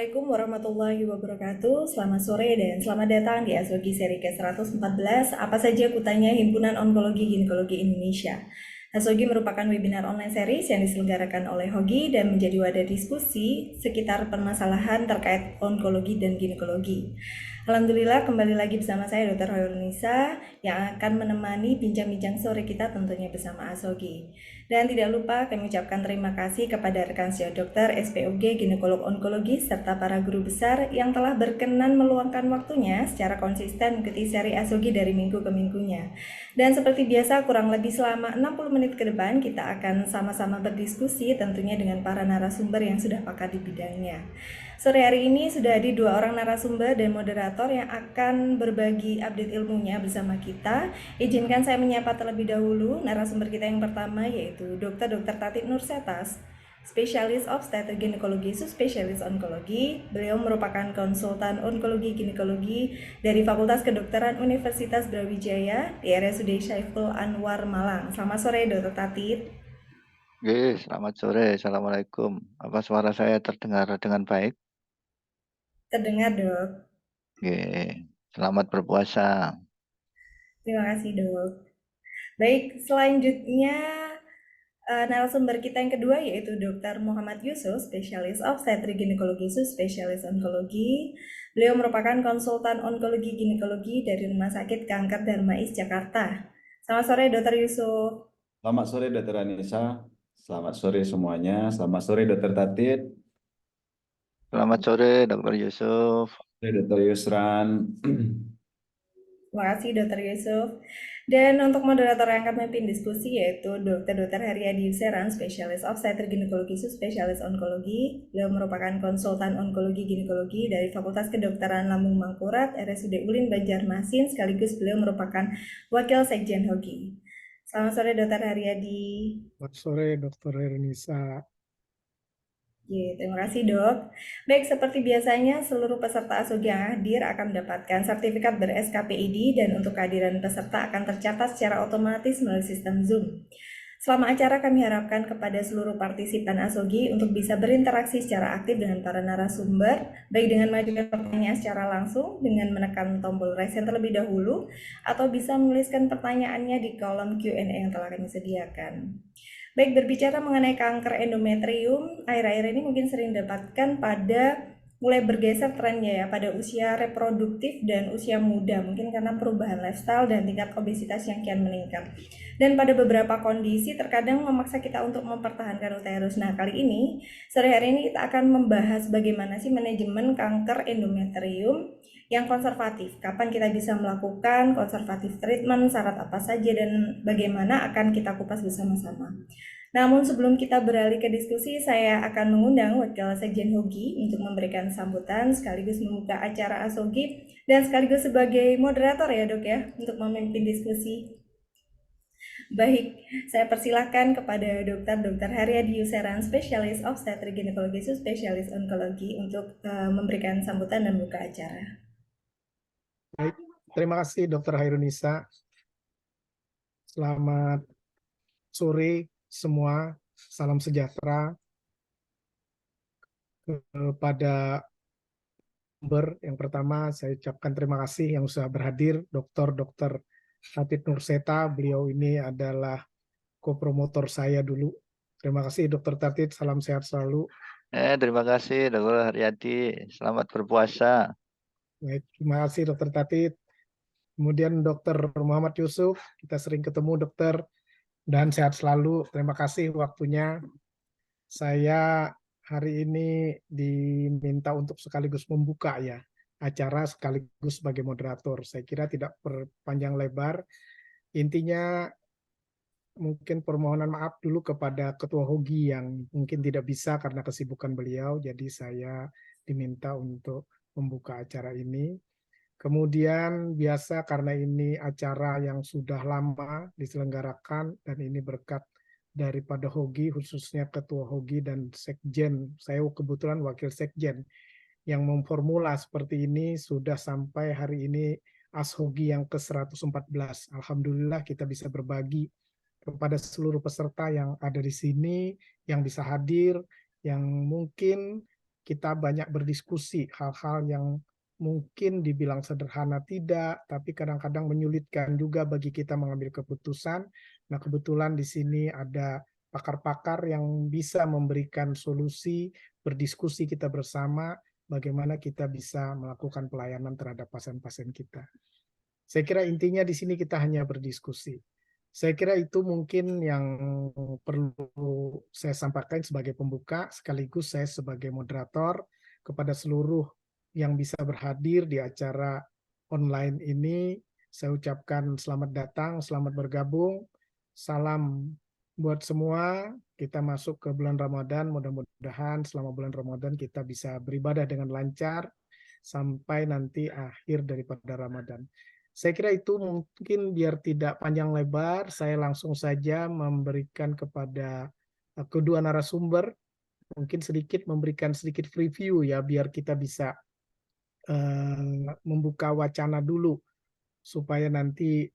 Assalamualaikum warahmatullahi wabarakatuh. Selamat sore dan selamat datang di Aslogi seri ke-114. Apa saja kutanya Himpunan Onkologi Ginekologi Indonesia. Aslogi merupakan webinar online series yang diselenggarakan oleh Hogi dan menjadi wadah diskusi sekitar permasalahan terkait onkologi dan ginekologi. Alhamdulillah kembali lagi bersama saya Dr. Hoyrunisa yang akan menemani bincang-bincang sore kita tentunya bersama Asogi. Dan tidak lupa kami ucapkan terima kasih kepada rekan sejawat dokter, SPOG, ginekolog onkologi, serta para guru besar yang telah berkenan meluangkan waktunya secara konsisten mengikuti seri Asogi dari minggu ke minggunya. Dan seperti biasa kurang lebih selama 60 menit ke depan kita akan sama-sama berdiskusi tentunya dengan para narasumber yang sudah pakar di bidangnya. Sore hari ini sudah ada 2 orang narasumber dan moderator yang akan berbagi update ilmunya bersama kita. Izinkan saya menyapa terlebih dahulu narasumber kita yang pertama yaitu Dr. Tatit Nursetas, spesialis obstetrik ginekologi, subspesialis onkologi. Beliau merupakan konsultan onkologi ginekologi dari Fakultas Kedokteran Universitas Brawijaya di RSUD Syaiful Anwar Malang. Selamat sore Dr. Tatit. Oke, selamat sore. Assalamualaikum. Apa suara saya terdengar dengan baik? Terdengar dok. Oke, selamat berpuasa. Terima kasih dok. Baik, selanjutnya narasumber kita yang kedua yaitu Dr. Muhammad Yusuf, spesialis obstetrik ginekologi, spesialis onkologi. Beliau merupakan konsultan onkologi ginekologi dari Rumah Sakit Kanker Darmais Jakarta. Selamat sore Dr. Yusuf. Selamat sore Dr. Anissa, selamat sore semuanya, selamat sore Dr. Tatit, Selamat sore, Dr. Yusuf. Dr. Yusran. Terima kasih Dr. Yusuf. Dan untuk moderator yang akan memimpin diskusi yaitu Dr. Haryadi Yuseran, spesialis obstetrik ginekologi, spesialis onkologi. Beliau merupakan konsultan onkologi ginekologi dari Fakultas Kedokteran Lambung Mangkurat, RSUD Ulin Banjarmasin, sekaligus beliau merupakan wakil sekjen Hogi. Selamat sore Dr. Haryadi. Selamat sore Dr. Ernisa. Terima kasih dok. Baik, seperti biasanya seluruh peserta ASOGI yang hadir akan mendapatkan sertifikat ber-SKPID dan untuk kehadiran peserta akan tercatat secara otomatis melalui sistem Zoom. Selama acara kami harapkan kepada seluruh partisipan ASOGI untuk bisa berinteraksi secara aktif dengan para narasumber, baik dengan mengajukan pertanyaan secara langsung dengan menekan tombol raise hand terlebih dahulu, atau bisa menuliskan pertanyaannya di kolom Q&A yang telah kami sediakan. Baik, berbicara mengenai kanker endometrium, akhir-akhir ini mungkin sering dapatkan pada mulai bergeser trennya ya pada usia reproduktif dan usia muda, mungkin karena perubahan lifestyle dan tingkat obesitas yang kian meningkat. Dan pada beberapa kondisi terkadang memaksa kita untuk mempertahankan uterus. Nah, kali ini, sore hari ini kita akan membahas bagaimana sih manajemen kanker endometrium yang konservatif. Kapan kita bisa melakukan konservatif treatment, syarat apa saja, dan bagaimana akan kita kupas bersama-sama. Namun sebelum kita beralih ke diskusi, saya akan mengundang Wakil Sekjen Hogi untuk memberikan sambutan sekaligus membuka acara ASOGI dan sekaligus sebagai moderator ya dok ya, untuk memimpin diskusi. Baik, saya persilahkan kepada Dr. Haryadi Yuseran, spesialis obstetrik ginekologi, spesialis onkologi untuk memberikan sambutan dan buka acara. Baik, terima kasih Dr. Hairunisa. Selamat sore semua, salam sejahtera kepada yang pertama saya ucapkan terima kasih yang sudah berhadir, Dr. Tatit Nurseta. Beliau ini adalah kopromotor saya dulu. Terima kasih Dr. Tatit, salam sehat selalu. Terima kasih, Dr. Haryadi. Selamat berpuasa. Baik, terima kasih Dr. Tatit. Kemudian Dr. Muhammad Yusuf, kita sering ketemu dokter, dan sehat selalu. Terima kasih waktunya. Saya hari ini diminta untuk sekaligus membuka ya acara sekaligus sebagai moderator. Saya kira tidak berpanjang lebar. Intinya mungkin permohonan maaf dulu kepada Ketua Hogi yang mungkin tidak bisa karena kesibukan beliau. Jadi saya diminta untuk membuka acara ini. Kemudian biasa karena ini acara yang sudah lama diselenggarakan dan ini berkat daripada Hogi, khususnya Ketua Hogi dan Sekjen. Saya kebetulan Wakil Sekjen yang memformula seperti ini sudah sampai hari ini ASHOGI yang ke-114. Alhamdulillah kita bisa berbagi kepada seluruh peserta yang ada di sini, yang bisa hadir, yang mungkin kita banyak berdiskusi hal-hal yang mungkin dibilang sederhana tidak, tapi kadang-kadang menyulitkan juga bagi kita mengambil keputusan. Nah, kebetulan di sini ada pakar-pakar yang bisa memberikan solusi, berdiskusi kita bersama, bagaimana kita bisa melakukan pelayanan terhadap pasien-pasien kita. Saya kira intinya di sini kita hanya berdiskusi. Saya kira itu mungkin yang perlu saya sampaikan sebagai pembuka, sekaligus saya sebagai moderator kepada seluruh yang bisa berhadir di acara online ini. Saya ucapkan selamat datang, selamat bergabung. Salam buat semua. Kita masuk ke bulan Ramadan. Mudah-mudahan selama bulan Ramadan kita bisa beribadah dengan lancar sampai nanti akhir daripada Ramadan. Saya kira itu mungkin biar tidak panjang lebar, saya langsung saja memberikan kepada kedua narasumber, mungkin memberikan sedikit preview ya, biar kita bisa membuka wacana dulu, supaya nanti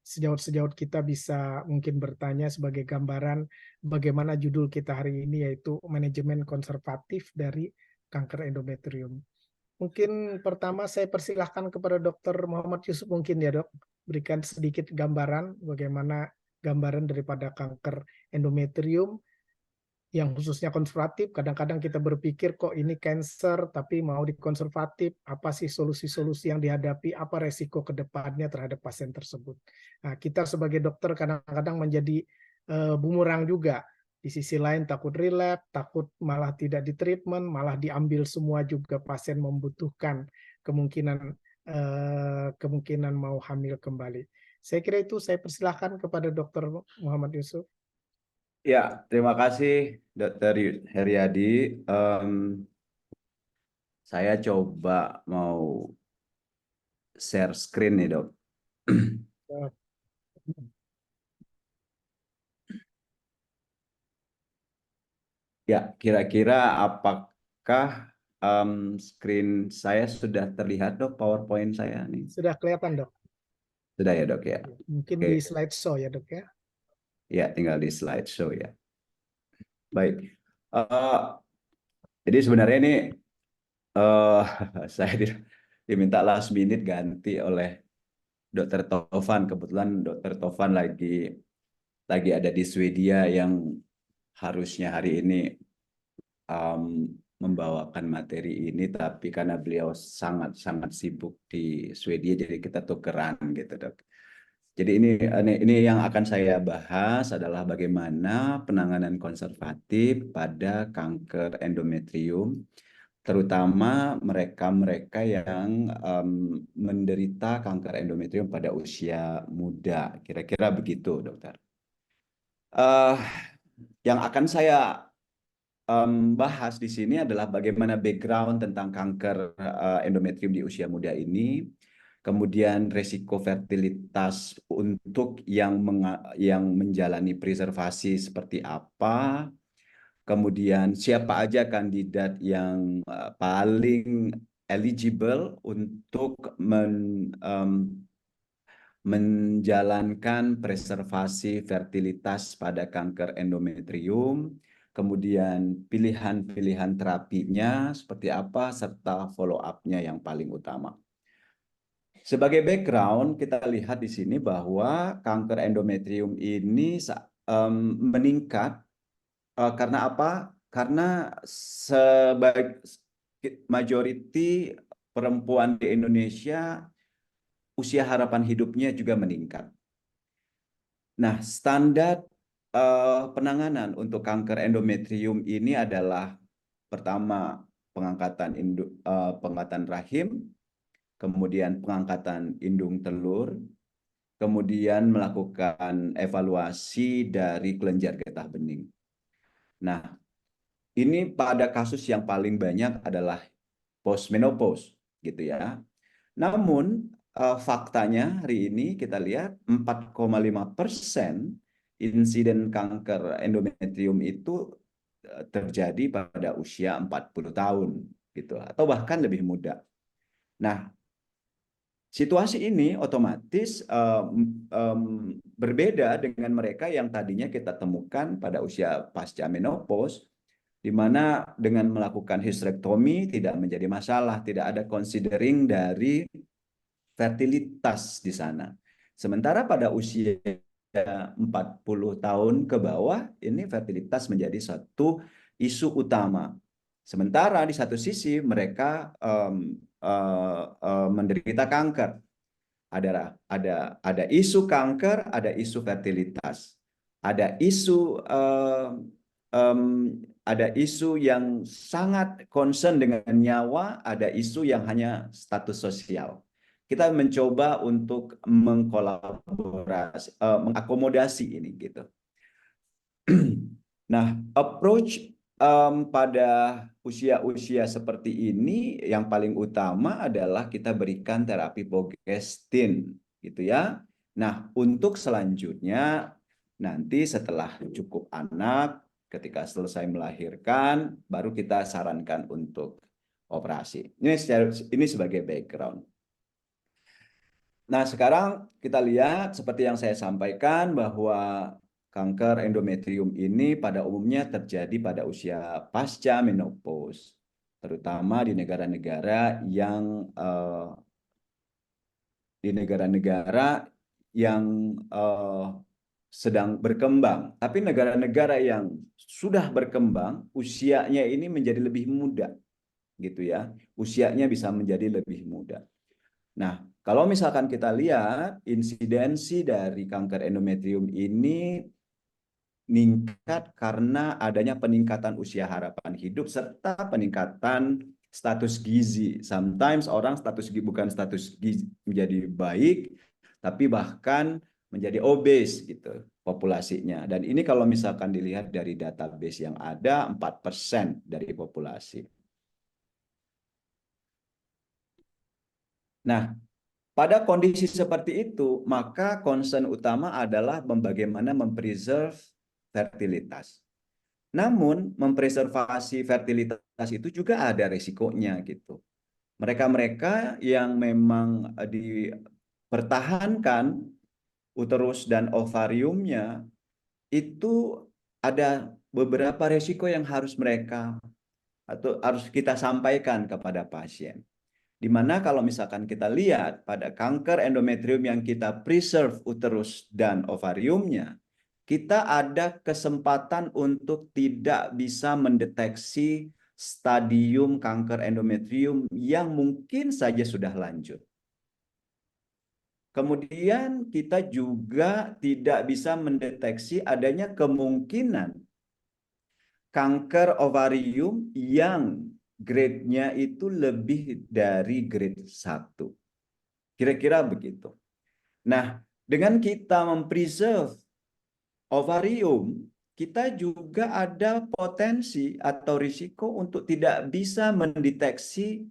sejauh kita bisa mungkin bertanya sebagai gambaran bagaimana judul kita hari ini, yaitu manajemen konservatif dari kanker endometrium. Mungkin pertama saya persilahkan kepada Dr. Muhammad Yusuf mungkin ya dok, berikan sedikit gambaran bagaimana gambaran daripada kanker endometrium yang khususnya konservatif. Kadang-kadang kita berpikir kok ini cancer tapi mau dikonservatif, apa sih solusi-solusi yang dihadapi, apa resiko ke depannya terhadap pasien tersebut. Nah, kita sebagai dokter kadang-kadang menjadi bumerang juga. Di sisi lain takut relapse, takut malah tidak ditreatment, malah diambil semua juga pasien membutuhkan kemungkinan mau hamil kembali. Saya kira itu saya persilahkan kepada Dr. Muhammad Yusuf. Ya, terima kasih Dr. Heriadi. Saya coba mau share screen nih dok. Ya, kira-kira apakah screen saya sudah terlihat dok, PowerPoint saya nih? Sudah kelihatan dok? Sudah ya dok ya? Mungkin di slideshow ya dok ya? Ya, tinggal di slideshow ya. Baik. Jadi sebenarnya ini saya diminta last minute ganti oleh Dr. Tovan. Kebetulan Dr. Tovan lagi ada di Swedia yang harusnya hari ini membawakan materi ini, tapi karena beliau sangat sibuk di Swedia, jadi kita tukeran gitu dok. Jadi ini yang akan saya bahas adalah bagaimana penanganan konservatif pada kanker endometrium, terutama mereka yang menderita kanker endometrium pada usia muda. Kira-kira begitu dokter. Yang akan saya bahas di sini adalah bagaimana background tentang kanker endometrium di usia muda ini, kemudian resiko fertilitas untuk yang menjalani preservasi seperti apa, kemudian siapa aja kandidat yang paling eligible untuk menjalankan preservasi fertilitas pada kanker endometrium, kemudian pilihan-pilihan terapinya seperti apa, serta follow up-nya yang paling utama. Sebagai background, kita lihat di sini bahwa kanker endometrium ini meningkat karena apa? Karena majority perempuan di Indonesia usia harapan hidupnya juga meningkat. Nah, standar penanganan untuk kanker endometrium ini adalah pertama pengangkatan rahim, kemudian pengangkatan indung telur, kemudian melakukan evaluasi dari kelenjar getah bening. Nah, ini pada kasus yang paling banyak adalah postmenopause, gitu ya. Namun faktanya hari ini kita lihat 4,5% insiden kanker endometrium itu terjadi pada usia 40 tahun, gitu, atau bahkan lebih muda. Nah, situasi ini otomatis berbeda dengan mereka yang tadinya kita temukan pada usia pasca menopause, di mana dengan melakukan hysterektomi tidak menjadi masalah, tidak ada considering dari fertilitas di sana. Sementara pada usia 40 tahun ke bawah, ini fertilitas menjadi satu isu utama. Sementara di satu sisi mereka menderita kanker. Ada isu kanker, ada isu fertilitas, ada isu ada isu yang sangat concern dengan nyawa, ada isu yang hanya status sosial. Kita mencoba untuk mengkolaborasi, mengakomodasi ini gitu. Nah, approach pada usia-usia seperti ini yang paling utama adalah kita berikan terapi progestin gitu ya. Nah, untuk selanjutnya nanti setelah cukup anak, ketika selesai melahirkan, baru kita sarankan untuk operasi. Ini sebagai background. Nah, sekarang kita lihat seperti yang saya sampaikan bahwa kanker endometrium ini pada umumnya terjadi pada usia pasca menopause, terutama di negara-negara yang sedang berkembang. Tapi negara-negara yang sudah berkembang, usianya ini menjadi lebih muda, gitu ya. Usianya bisa menjadi lebih muda. Nah, kalau misalkan kita lihat insidensi dari kanker endometrium ini meningkat karena adanya peningkatan usia harapan hidup serta peningkatan status gizi. Sometimes orang bukan status gizi menjadi baik, tapi bahkan menjadi obes gitu populasinya. Dan ini kalau misalkan dilihat dari database yang ada, 4% dari populasi. Nah, pada kondisi seperti itu, maka concern utama adalah bagaimana mempreserve fertilitas. Namun, mempreservasi fertilitas itu juga ada resikonya gitu. Mereka-mereka yang memang dipertahankan uterus dan ovariumnya itu ada beberapa resiko yang harus kita sampaikan kepada pasien. Di mana kalau misalkan kita lihat pada kanker endometrium yang kita preserve uterus dan ovariumnya, kita ada kesempatan untuk tidak bisa mendeteksi stadium kanker endometrium yang mungkin saja sudah lanjut. Kemudian kita juga tidak bisa mendeteksi adanya kemungkinan kanker ovarium yang grade-nya itu lebih dari grade 1. Kira-kira begitu. Nah, dengan kita mempreserve ovarium, kita juga ada potensi atau risiko untuk tidak bisa mendeteksi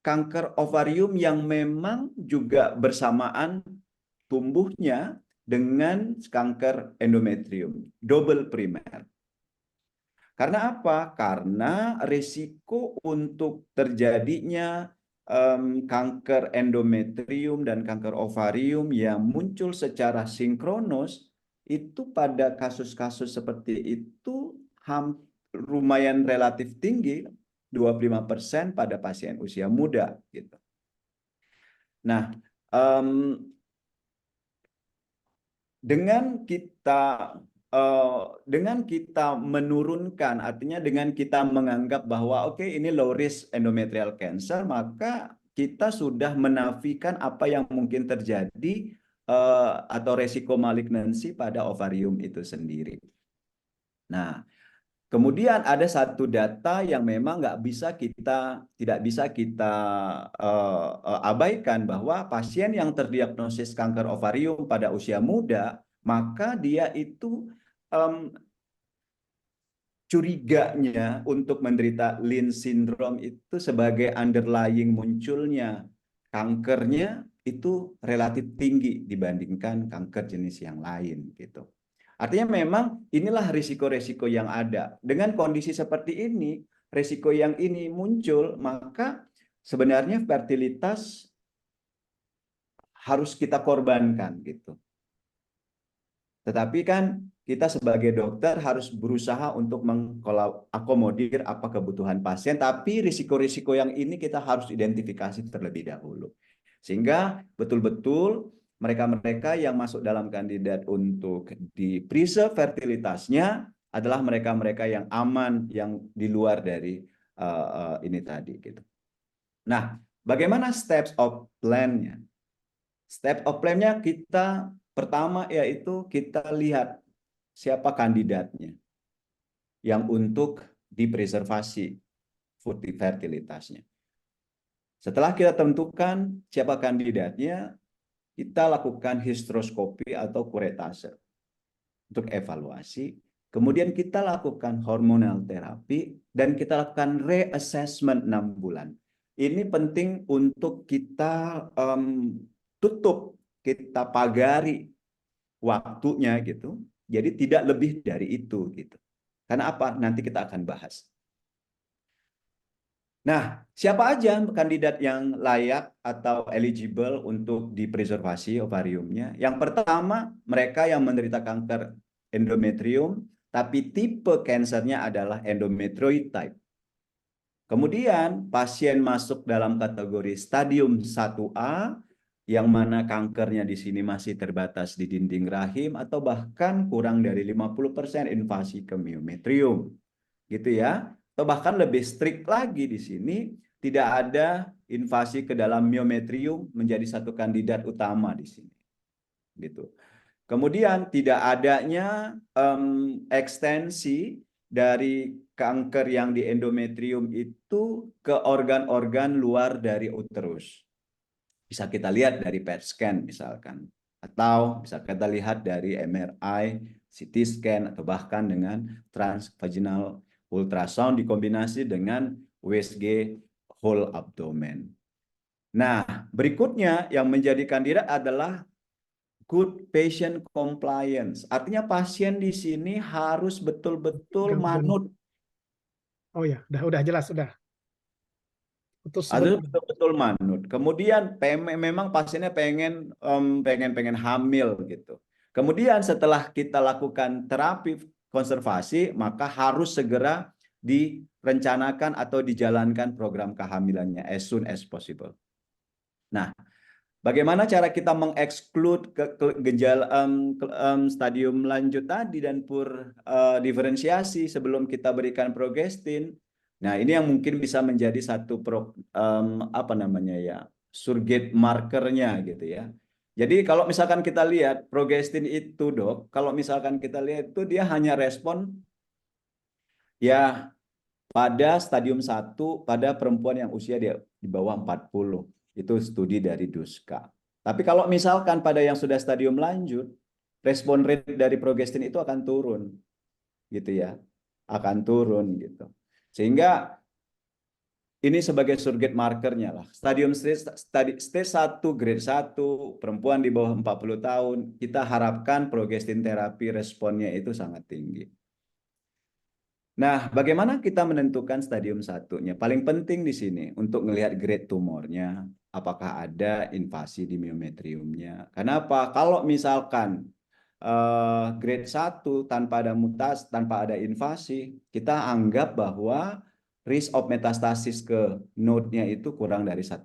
kanker ovarium yang memang juga bersamaan tumbuhnya dengan kanker endometrium, double primer. Karena apa? Karena risiko untuk terjadinya kanker endometrium dan kanker ovarium yang muncul secara sinkronus itu pada kasus-kasus seperti itu lumayan relatif tinggi, 25% pada pasien usia muda gitu. Nah, dengan kita menurunkan, artinya dengan kita menganggap bahwa oke, ini low risk endometrial cancer, maka kita sudah menafikan apa yang mungkin terjadi atau resiko malignansi pada ovarium itu sendiri. Nah, kemudian ada satu data yang memang tidak bisa kita abaikan, bahwa pasien yang terdiagnosis kanker ovarium pada usia muda, maka dia itu curiganya untuk menderita Lynch syndrome itu sebagai underlying munculnya kankernya itu relatif tinggi dibandingkan kanker jenis yang lain gitu. Artinya memang inilah risiko-risiko yang ada. Dengan kondisi seperti ini, risiko yang ini muncul, maka sebenarnya fertilitas harus kita korbankan gitu. Tetapi kan kita sebagai dokter harus berusaha untuk mengakomodir apa kebutuhan pasien, tapi risiko-risiko yang ini kita harus identifikasi terlebih dahulu. Sehingga betul-betul mereka-mereka yang masuk dalam kandidat untuk di preserve fertilitasnya adalah mereka-mereka yang aman, yang di luar dari ini tadi gitu. Nah, bagaimana steps of plan-nya? Step of plan-nya kita pertama yaitu kita lihat siapa kandidatnya yang untuk dipreservasi fertilitasnya. Setelah kita tentukan siapa kandidatnya, kita lakukan hysteroscopy atau kuretase untuk evaluasi. Kemudian kita lakukan hormonal terapi dan kita lakukan reassessment 6 bulan. Ini penting untuk kita tutup, kita pagari waktunya gitu. Jadi tidak lebih dari itu gitu. Karena apa? Nanti kita akan bahas. Nah, siapa aja kandidat yang layak atau eligible untuk dipreservasi ovariumnya? Yang pertama, mereka yang menderita kanker endometrium, tapi tipe kansernya adalah endometrioid type. Kemudian, pasien masuk dalam kategori stadium 1A, yang mana kankernya di sini masih terbatas di dinding rahim atau bahkan kurang dari 50% invasi ke myometrium. Gitu ya. Atau bahkan lebih strict lagi di sini, tidak ada invasi ke dalam myometrium menjadi satu kandidat utama di sini. Gitu. Kemudian tidak adanya ekstensi dari kanker yang di endometrium itu ke organ-organ luar dari uterus. Bisa kita lihat dari PET scan misalkan. Atau bisa kita lihat dari MRI, CT scan, atau bahkan dengan transvaginal ultrasound dikombinasi dengan USG whole abdomen. Nah, berikutnya yang menjadi kandidat adalah good patient compliance. Artinya pasien di sini harus betul-betul manut. Oh ya, udah jelas, udah. Putus Harus sebentar. betul-betul manut. Kemudian memang pasiennya pengen hamil gitu. Kemudian setelah kita lakukan terapi konservasi, maka harus segera direncanakan atau dijalankan program kehamilannya as soon as possible. Nah, bagaimana cara kita mengeksklud gejala stadium lanjut tadi dan diferensiasi sebelum kita berikan progestin? Nah, ini yang mungkin bisa menjadi satu surrogate markernya gitu ya. Jadi kalau misalkan kita lihat progestin itu, Dok, kalau misalkan kita lihat itu dia hanya respon ya pada stadium 1 pada perempuan yang usia di bawah 40. Itu studi dari Duska. Tapi kalau misalkan pada yang sudah stadium lanjut, respon rate dari progestin itu akan turun. Gitu ya. Akan turun gitu. Sehingga ini sebagai surrogate markernya lah. Stage 1, grade 1, perempuan di bawah 40 tahun, kita harapkan progestin terapi responnya itu sangat tinggi. Nah, bagaimana kita menentukan stadium 1-nya? Paling penting di sini untuk melihat grade tumornya, apakah ada invasi di myometriumnya. Kenapa? Kalau misalkan grade 1 tanpa ada mutasi, tanpa ada invasi, kita anggap bahwa risk of metastasis ke node-nya itu kurang dari 1%.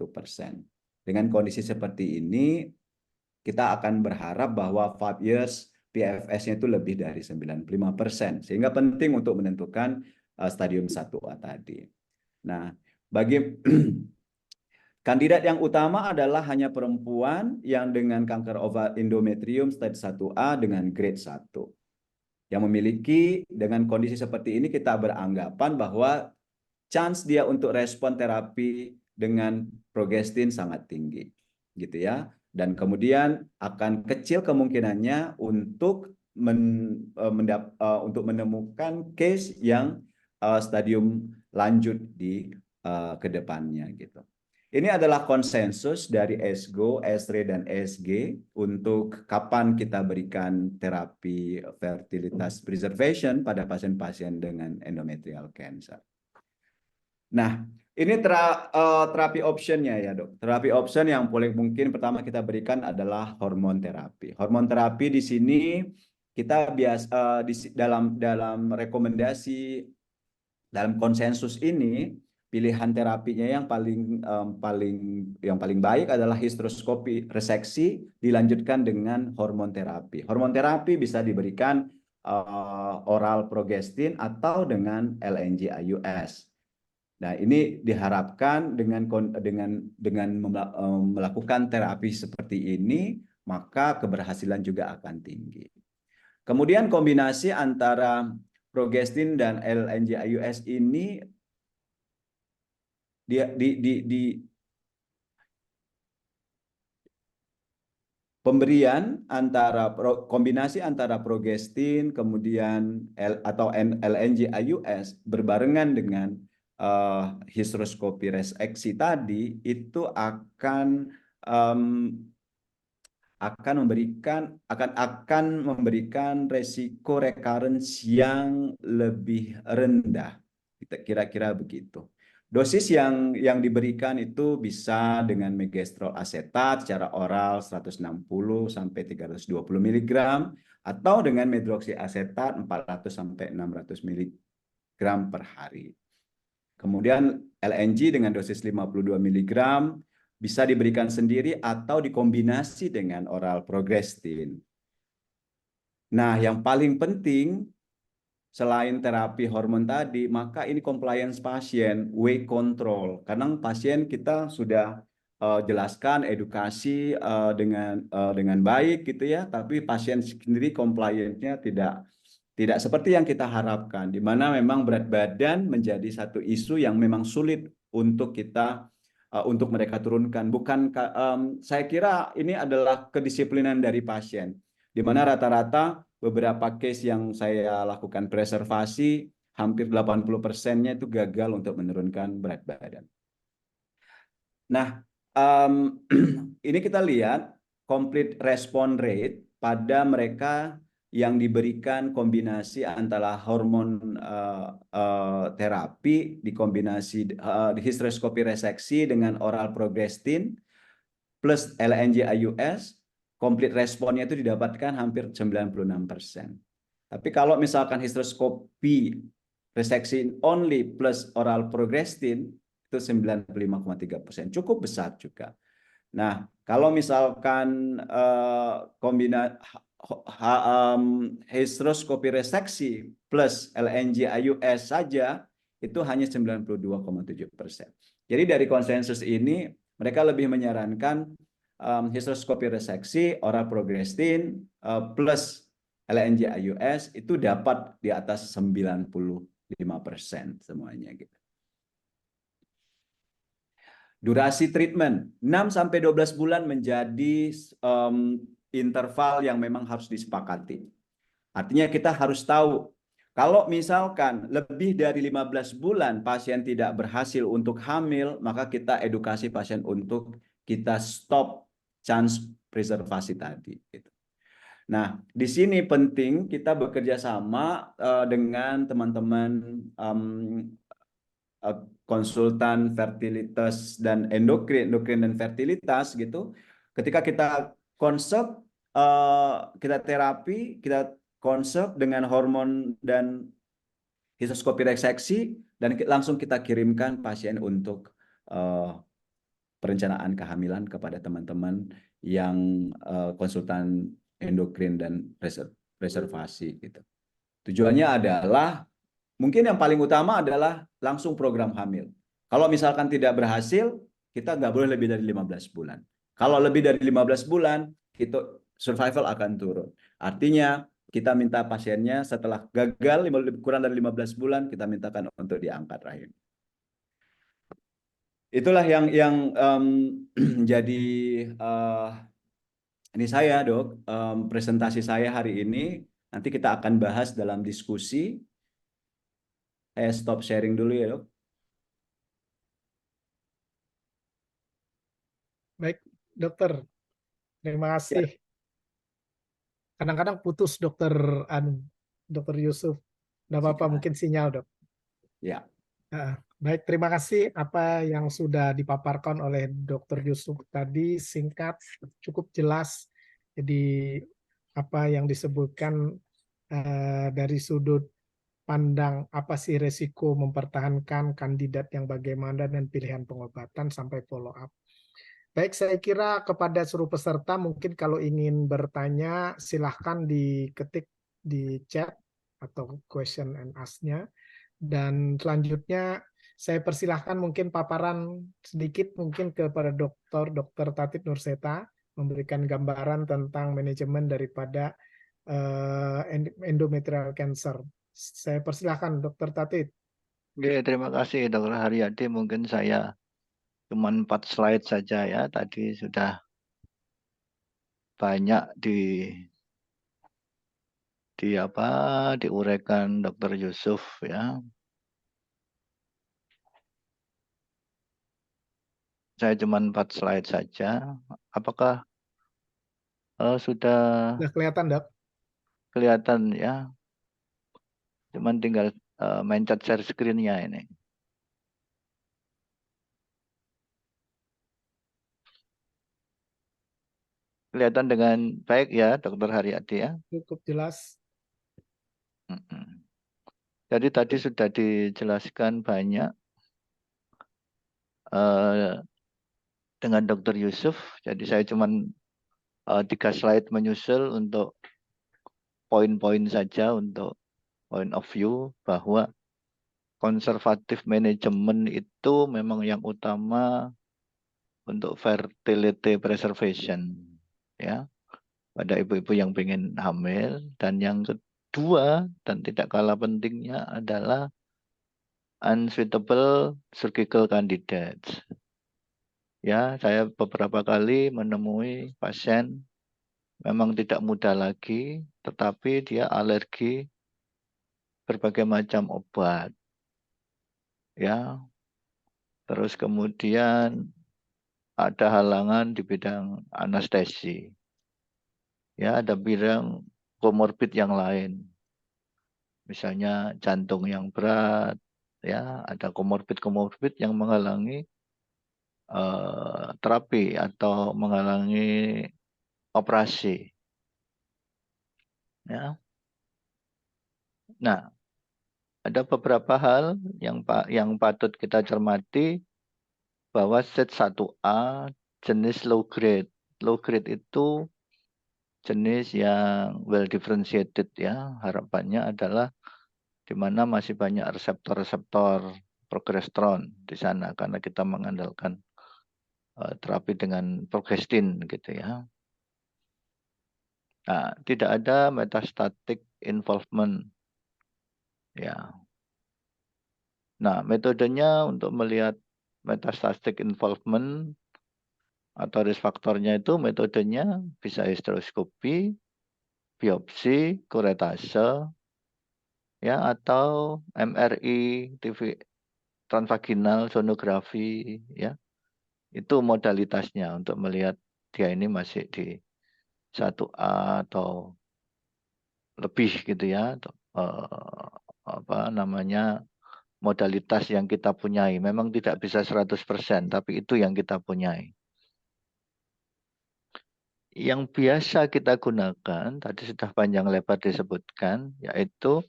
Dengan kondisi seperti ini, kita akan berharap bahwa 5 years PFS-nya itu lebih dari 95%. Sehingga penting untuk menentukan stadium 1A tadi. Nah, bagi kandidat yang utama adalah hanya perempuan yang dengan kanker endometrium stage 1A dengan grade 1. Yang memiliki dengan kondisi seperti ini kita beranggapan bahwa chance dia untuk respon terapi dengan progestin sangat tinggi. Gitu ya. Dan kemudian akan kecil kemungkinannya untuk menemukan case yang stadium lanjut di kedepannya gitu. Ini adalah konsensus dari ESGO, ESRE, dan ESG untuk kapan kita berikan terapi fertilitas preservation pada pasien-pasien dengan endometrial cancer. Nah, ini terapi optionnya ya dok. Terapi option yang paling mungkin pertama kita berikan adalah hormon terapi. Hormon terapi di sini kita dalam rekomendasi, dalam konsensus ini, pilihan terapinya yang paling baik adalah histeroskopi reseksi dilanjutkan dengan hormon terapi. Hormon terapi bisa diberikan oral progestin atau dengan LNG-IUS. Nah, ini diharapkan dengan melakukan terapi seperti ini, maka keberhasilan juga akan tinggi. Kemudian kombinasi antara progestin dan LNG-IUS ini pemberian kombinasi antara progestin kemudian atau LNG-IUS berbarengan dengan histeroskopi reseksi tadi itu akan memberikan resiko recurrence yang lebih rendah. Kira-kira begitu. Dosis yang diberikan itu bisa dengan megestrol asetat secara oral 160 sampai 320 mg atau dengan medroksiasetat 400 sampai 600 mg per hari. Kemudian LNG dengan dosis 52 mg bisa diberikan sendiri atau dikombinasi dengan oral progestin. Nah, yang paling penting selain terapi hormon tadi, maka ini compliance pasien, weight control. Kadang pasien kita sudah jelaskan edukasi dengan baik gitu ya, tapi pasien sendiri compliance-nya tidak seperti yang kita harapkan, di mana memang berat badan menjadi satu isu yang memang sulit untuk untuk mereka turunkan. Saya kira ini adalah kedisiplinan dari pasien, di mana rata-rata beberapa case yang saya lakukan preservasi, hampir 80%-nya itu gagal untuk menurunkan berat badan. Nah, ini kita lihat complete response rate pada mereka yang diberikan kombinasi antara hormon terapi dikombinasi histeroskopi reseksi dengan oral progestin plus LNG-IUS, complete responnya itu didapatkan hampir 96%. Tapi kalau misalkan histeroskopi reseksi only plus oral progestin itu 95,3%, cukup besar juga. Nah, kalau misalkan histeroskopi reseksi plus LNG-IUS saja itu hanya 92,7%. Jadi dari konsensus ini mereka lebih menyarankan histeroskopi reseksi, oral progestin plus LNG-IUS itu dapat di atas 95% semuanya gitu. Durasi treatment 6-12 bulan menjadi interval yang memang harus disepakati. Artinya kita harus tahu kalau misalkan lebih dari 15 bulan pasien tidak berhasil untuk hamil, maka kita edukasi pasien untuk kita stop chance preservasi tadi. Nah, di sini penting kita bekerja sama dengan teman-teman konsultan fertilitas dan endokrin dan fertilitas gitu. Ketika kita konsep, kita terapi, kita konsep dengan hormon dan histeroskopi reseksi dan langsung kita kirimkan pasien untuk perencanaan kehamilan kepada teman-teman yang konsultan endokrin dan preservasi gitu. Tujuannya adalah mungkin yang paling utama adalah langsung program hamil. Kalau misalkan tidak berhasil, kita nggak boleh lebih dari 15 bulan. Kalau lebih dari 15 bulan, itu survival akan turun. Artinya kita minta pasiennya setelah gagal kurang dari 15 bulan, kita mintakan untuk diangkat rahim. Itulah yang jadi ini saya dok, presentasi saya hari ini. Nanti kita akan bahas dalam diskusi. Saya stop sharing dulu ya dok. Baik, dokter. Terima kasih. Kadang-kadang putus dokter Yusuf. Nggak apa-apa, mungkin sinyal dok. Ya. Baik, terima kasih apa yang sudah dipaparkan oleh Dr. Yusuf tadi, singkat, cukup jelas. Jadi apa yang disebutkan dari sudut pandang apa sih resiko mempertahankan kandidat yang bagaimana dan pilihan pengobatan sampai follow up. Baik, saya kira kepada seluruh peserta mungkin kalau ingin bertanya silahkan diketik di chat atau question and ask-nya. Dan selanjutnya saya persilahkan mungkin paparan sedikit mungkin kepada Dr. Tatip Nurseta memberikan gambaran tentang manajemen daripada endometrial cancer. Saya persilahkan Dr. Tatip. Oke, terima kasih Dr. Haryadi. Mungkin saya cuma 4 slide saja ya. Tadi sudah banyak diuraikan Dr. Yusuf ya. Saya cuma 4 slide saja. Apakah sudah Sudah kelihatan, Dok? kelihatan ya? Cuman tinggal mencet share screen-nya ini. Kelihatan dengan baik ya, Dr. Haryadi ya. Cukup jelas. Jadi tadi sudah dijelaskan banyak dengan Dr. Yusuf. Jadi saya cuma 3 slide menyusul untuk poin-poin saja untuk point of view bahwa konservatif manajemen itu memang yang utama untuk fertility preservation ya pada ibu-ibu yang ingin hamil. Dan yang kedua dan tidak kalah pentingnya adalah unsuitable surgical candidates. Ya, saya beberapa kali menemui pasien memang tidak muda lagi, tetapi dia alergi berbagai macam obat. Ya, terus kemudian ada halangan di bidang anestesi. Ya, ada bidang komorbid yang lain. Misalnya jantung yang berat, ya, ada komorbid-komorbid yang menghalangi terapi atau menghalangi operasi. Ya. Nah, ada beberapa hal yang patut kita cermati bahwa stage 1A jenis low grade. Low grade itu jenis yang well differentiated ya. Harapannya adalah di mana masih banyak reseptor-reseptor progesteron di sana karena kita mengandalkan terapi dengan progestin gitu ya. Nah, tidak ada metastatic involvement ya. Nah, metodenya untuk melihat metastatic involvement atau risk faktornya itu metodenya bisa hysteroscopy, biopsi, kuretase, ya atau MRI, TV transvaginal, sonografi, ya. Itu modalitasnya untuk melihat dia ini masih di 1A atau lebih gitu ya. Atau, apa namanya modalitas yang kita punyai. Memang tidak bisa 100%, tapi itu yang kita punyai. Yang biasa kita gunakan, tadi sudah panjang lebar disebutkan, yaitu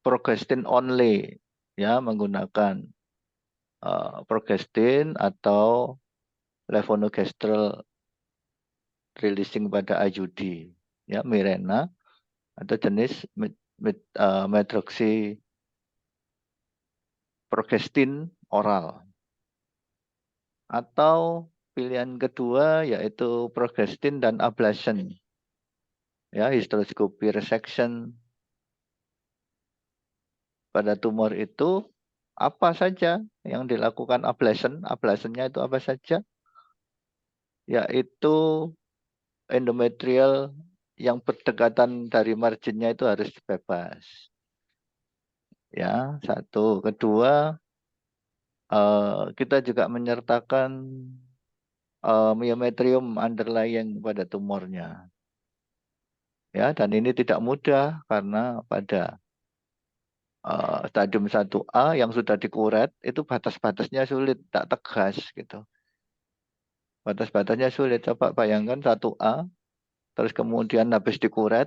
progestin only, ya menggunakan progestin atau levonorgestrel releasing pada IUD, ya Mirena atau jenis medroxyprogestin oral. Atau pilihan kedua yaitu progestin dan ablation, ya hysteroscopy resection. Pada tumor itu apa saja yang dilakukan ablation? Ablationnya itu apa saja? Yaitu endometrial yang berdekatan dari marginnya itu harus bebas. Ya, satu. Kedua, kita juga menyertakan myometrium underlying pada tumornya. Ya, dan ini tidak mudah karena pada stadium 1A yang sudah dikuret itu batas-batasnya sulit, tak tegas gitu. Batas-batasnya sulit. Coba bayangkan 1A, terus kemudian habis dikuret,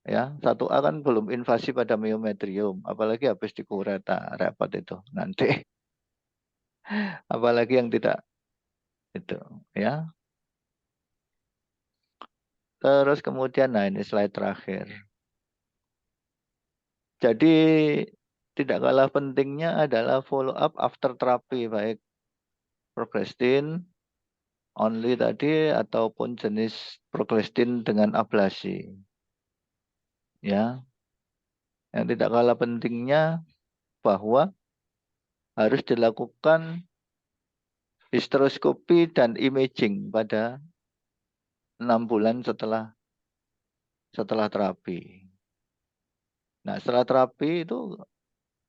Ya, 1A kan belum invasi pada myometrium, apalagi habis dikureta, repot itu nanti. Apalagi yang tidak itu, ya. Terus kemudian, nah ini slide terakhir. Jadi tidak kalah pentingnya adalah follow up after terapi, baik progrestin only tadi ataupun jenis progrestin dengan ablasi. Ya, yang tidak kalah pentingnya bahwa harus dilakukan histeroskopi dan imaging pada 6 bulan setelah terapi. Nah, setelah terapi itu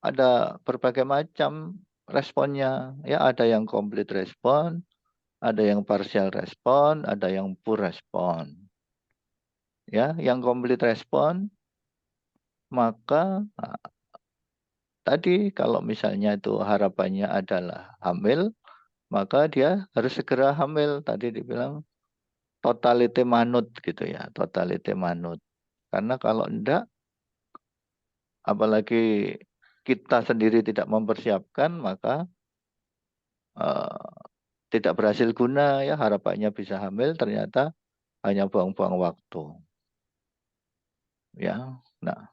ada berbagai macam responnya. Ya, ada yang complete respon, ada yang partial respon, ada yang poor respon. Ya, yang complete respon maka tadi kalau misalnya itu harapannya adalah hamil, maka dia harus segera hamil. Tadi dibilang totalite manut gitu ya, totalite manut. Karena kalau enggak, apalagi kita sendiri tidak mempersiapkan, maka tidak berhasil guna ya, harapannya bisa hamil ternyata hanya buang-buang waktu. Ya. Nah,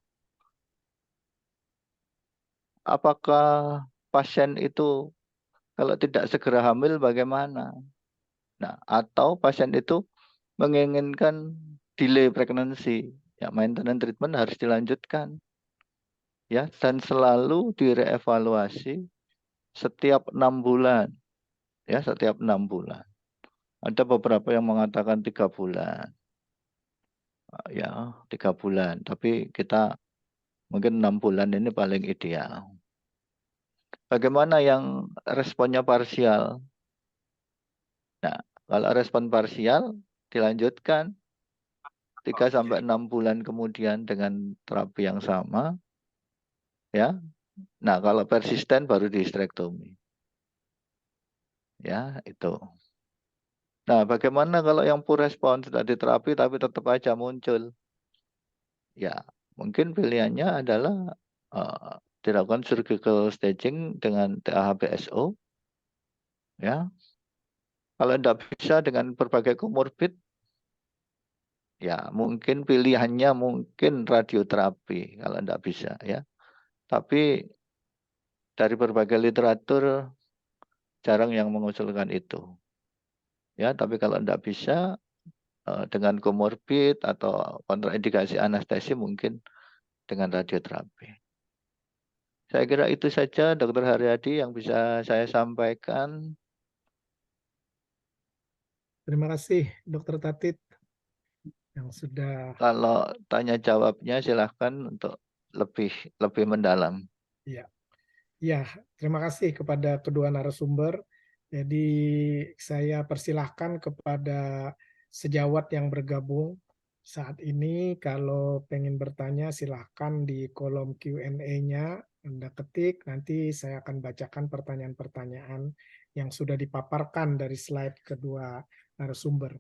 apakah pasien itu kalau tidak segera hamil bagaimana? Nah, atau pasien itu menginginkan delay pregnancy, ya maintenance treatment harus dilanjutkan. Ya, dan selalu direevaluasi setiap 6 bulan. Ya, setiap 6 bulan. Ada beberapa yang mengatakan 3 bulan. Ya, 3 bulan. Tapi kita mungkin 6 bulan ini paling ideal. Bagaimana yang responnya parsial? Nah, kalau respon parsial dilanjutkan 3-6 bulan kemudian dengan terapi yang sama. Ya. Nah, kalau persisten baru di histerektomi. Ya, itu. Nah, bagaimana kalau yang poor respon sudah diterapi tapi tetap aja muncul? Ya, mungkin pilihannya adalah dilakukan surgical staging dengan TAHPSO. Ya, kalau tidak bisa dengan berbagai komorbid, ya mungkin pilihannya mungkin radioterapi kalau tidak bisa ya. Tapi dari berbagai literatur jarang yang mengusulkan itu. Ya, tapi kalau tidak bisa dengan komorbid atau kontraindikasi anestesi mungkin dengan radioterapi. Saya kira itu saja Dr. Haryadi yang bisa saya sampaikan. Terima kasih, Dr. Tatit, yang sudah. Kalau tanya jawabnya silahkan untuk lebih mendalam. Ya, ya, terima kasih kepada kedua narasumber. Jadi saya persilahkan kepada sejawat yang bergabung saat ini. Kalau pengen bertanya silahkan di kolom Q&A-nya Anda ketik. Nanti saya akan bacakan pertanyaan-pertanyaan yang sudah dipaparkan dari slide kedua narasumber.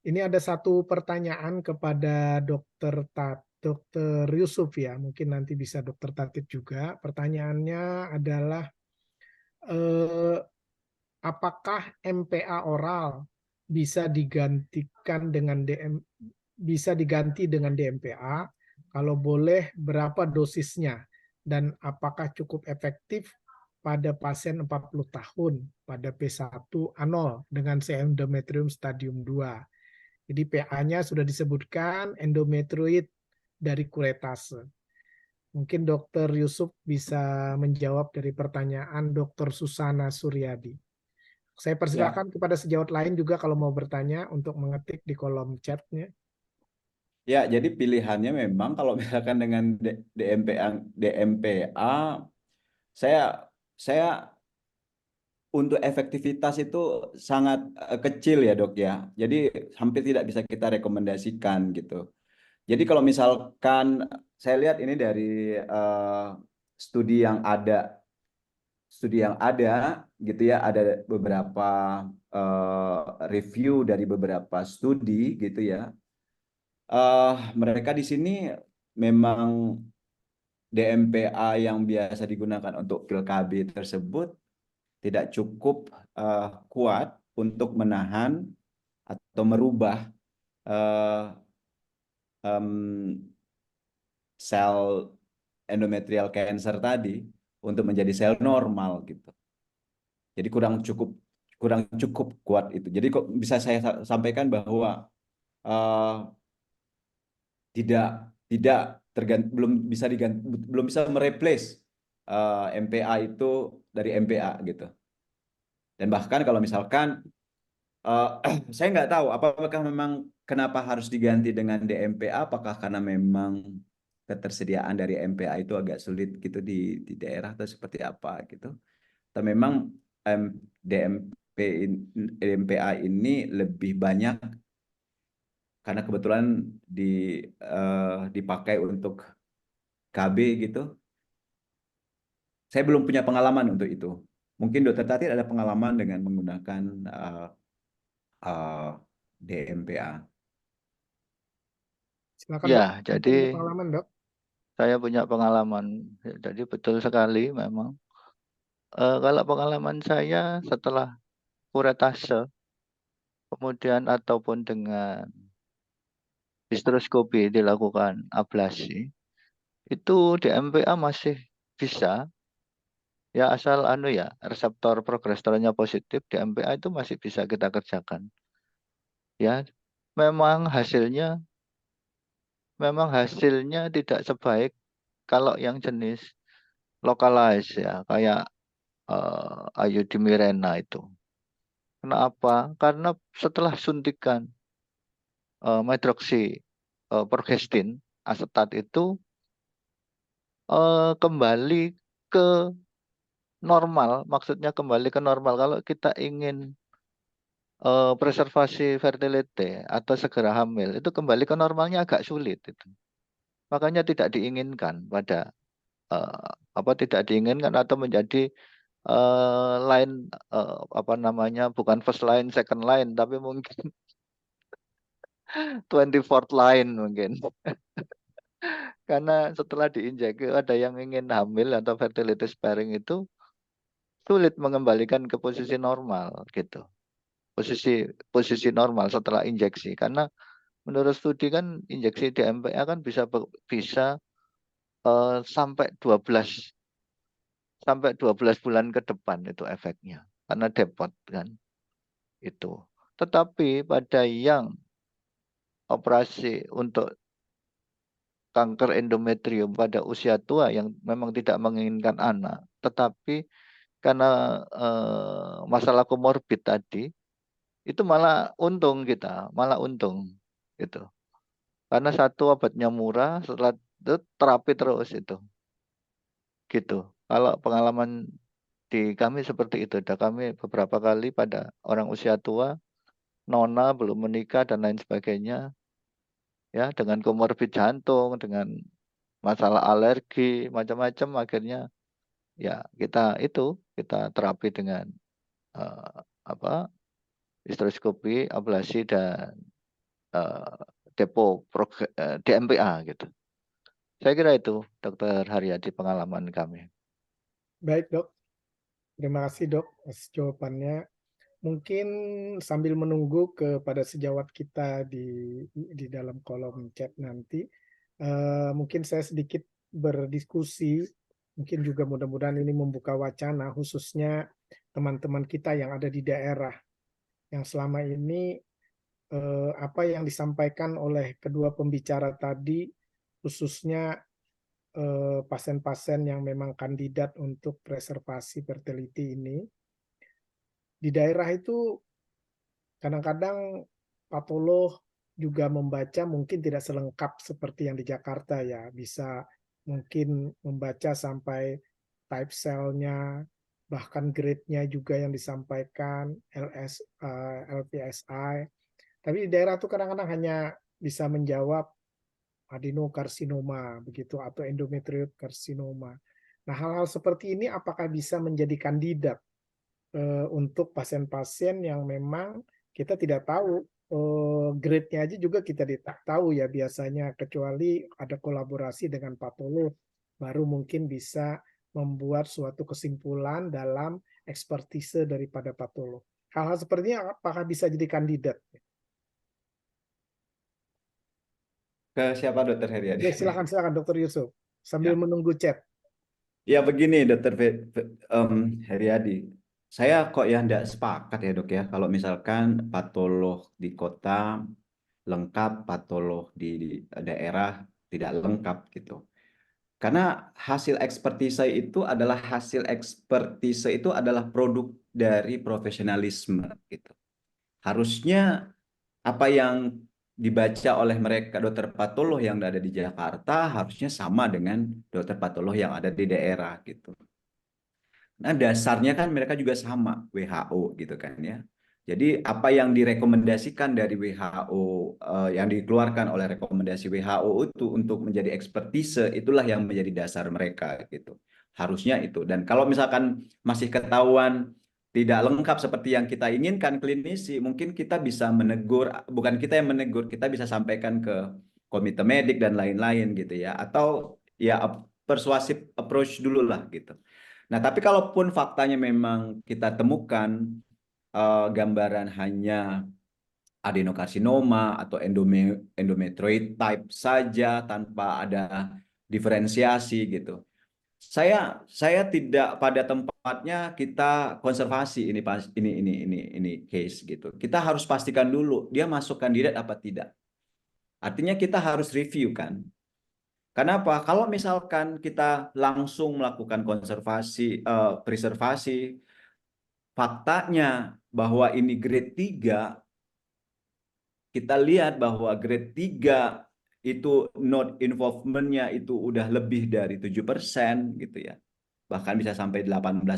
Ini ada satu pertanyaan kepada Dr. Yusuf ya, mungkin nanti bisa Dr. Tatit juga. Pertanyaannya adalah apakah MPA oral bisa digantikan dengan bisa diganti dengan DMPA? Kalau boleh berapa dosisnya dan apakah cukup efektif pada pasien 40 tahun pada P1A0 dengan endometrium stadium 2? Jadi PA-nya sudah disebutkan endometrioid dari kuretase. Mungkin Dr. Yusuf bisa menjawab dari pertanyaan Dr. Susana Suryadi. Saya Ya, persilakan kepada sejawat lain juga kalau mau bertanya untuk mengetik di kolom chat-nya. ya, jadi pilihannya memang kalau misalkan dengan DMPA, saya untuk efektivitas itu sangat kecil ya dok ya. Jadi hampir tidak bisa kita rekomendasikan gitu. Jadi kalau misalkan saya lihat ini dari studi yang ada, gitu ya, ada beberapa review dari beberapa studi gitu ya. mereka di sini memang DMPA yang biasa digunakan untuk pil KB tersebut tidak cukup kuat untuk menahan atau merubah sel endometrial cancer tadi untuk menjadi sel normal gitu. Jadi kurang cukup kuat itu. Jadi kok bisa saya sampaikan bahwa belum bisa mereplace MPA itu dari MPA gitu. Dan bahkan kalau misalkan saya nggak tahu apakah memang kenapa harus diganti dengan DMPA, apakah karena memang ketersediaan dari MPA itu agak sulit gitu di daerah atau seperti apa gitu. Atau memang DMPA ini lebih banyak karena kebetulan dipakai untuk KB gitu. Saya belum punya pengalaman untuk itu. Mungkin Dokter Tati ada pengalaman dengan menggunakan DMPA. Silakan Ya, Dok, mungkin jadi ada pengalaman Dok. saya punya pengalaman. Jadi betul sekali memang. Kalau pengalaman saya setelah kuretase, kemudian ataupun dengan histeroskopi dilakukan ablasi, itu DMPA masih bisa, ya asal reseptor progesteronnya positif, DMPA itu masih bisa kita kerjakan. Ya, memang hasilnya tidak sebaik kalau yang jenis localized ya, kayak Mirena itu. Kenapa? Karena setelah suntikan progestin asetat itu kembali ke normal, maksudnya kembali ke normal. Kalau kita ingin preservasi fertility atau segera hamil, itu kembali ke normalnya agak sulit itu. Makanya tidak diinginkan tidak diinginkan atau menjadi line bukan first line, second line, tapi mungkin 24th line mungkin. Karena setelah diinjek ada yang ingin hamil atau fertility sparing itu sulit mengembalikan ke posisi normal gitu. Posisi normal setelah injeksi, karena menurut studi kan injeksi DMPA kan bisa sampai 12 bulan ke depan itu efeknya, karena depot kan itu. Tetapi pada yang operasi untuk kanker endometrium pada usia tua yang memang tidak menginginkan anak, tetapi karena masalah komorbid tadi, itu malah untung gitu. Karena satu, obatnya murah, setelah itu terapi terus itu. Gitu. Kalau pengalaman di kami seperti itu, ada kami beberapa kali pada orang usia tua, nona belum menikah dan lain sebagainya, ya dengan komorbid jantung, dengan masalah alergi, macam-macam, akhirnya ya kita terapi dengan histeroskopi, ablasi dan DMPA gitu. Saya kira itu, Dokter Haryadi, pengalaman kami. Baik Dok, terima kasih Dok atas jawabannya. Mungkin sambil menunggu kepada sejawat kita di dalam kolom chat nanti, mungkin saya sedikit berdiskusi, mungkin juga mudah-mudahan ini membuka wacana khususnya teman-teman kita yang ada di daerah yang selama ini apa yang disampaikan oleh kedua pembicara tadi, khususnya pasien-pasien yang memang kandidat untuk preservasi fertility ini, di daerah itu kadang-kadang patolog juga membaca mungkin tidak selengkap seperti yang di Jakarta ya, bisa mungkin membaca sampai type cell-nya, bahkan grade-nya juga yang disampaikan, LPSI. Tapi di daerah itu kadang-kadang hanya bisa menjawab adenokarsinoma begitu atau endometriokarsinoma. Nah, hal-hal seperti ini apakah bisa menjadi kandidat untuk pasien-pasien yang memang kita tidak tahu grade-nya aja juga kita tidak tahu ya biasanya, kecuali ada kolaborasi dengan patolog, baru mungkin bisa membuat suatu kesimpulan dalam ekspertise daripada patolog. Hal-hal seperti ini apakah bisa jadi kandidat? Ke siapa Dokter Oke, Heriadi? silakan Dokter Yusuf sambil Ya. menunggu chat. Ya begini Dokter Heriadi, saya kok ya tidak sepakat ya Dok ya kalau misalkan patolog di kota lengkap, patolog di daerah tidak lengkap gitu. Karena hasil ekspertise itu adalah produk dari profesionalisme gitu. Harusnya apa yang dibaca oleh mereka dokter patolog yang ada di Jakarta harusnya sama dengan dokter patolog yang ada di daerah gitu. Nah, dasarnya kan mereka juga sama, WHO gitu kan ya. Jadi apa yang direkomendasikan dari WHO, yang dikeluarkan oleh rekomendasi WHO itu untuk menjadi ekspertise, itulah yang menjadi dasar mereka gitu. Harusnya itu. Dan kalau misalkan masih ketahuan tidak lengkap seperti yang kita inginkan klinisi, mungkin kita bisa menegur, bukan kita yang menegur, kita bisa sampaikan ke komite medik dan lain-lain gitu ya. Atau ya persuasif approach dulu lah gitu. Nah, tapi kalaupun faktanya memang kita temukan gambaran hanya adenokarsinoma atau endometrioid type saja tanpa ada diferensiasi gitu. Saya tidak pada tempatnya kita konservasi ini case gitu. Kita harus pastikan dulu dia masuk kandidat apa tidak. Artinya kita harus review kan. Kenapa? Kalau misalkan kita langsung melakukan preservasi, faktanya bahwa ini grade 3, kita lihat bahwa grade 3 itu node involvement-nya itu udah lebih dari 7% gitu ya. Bahkan bisa sampai 18%.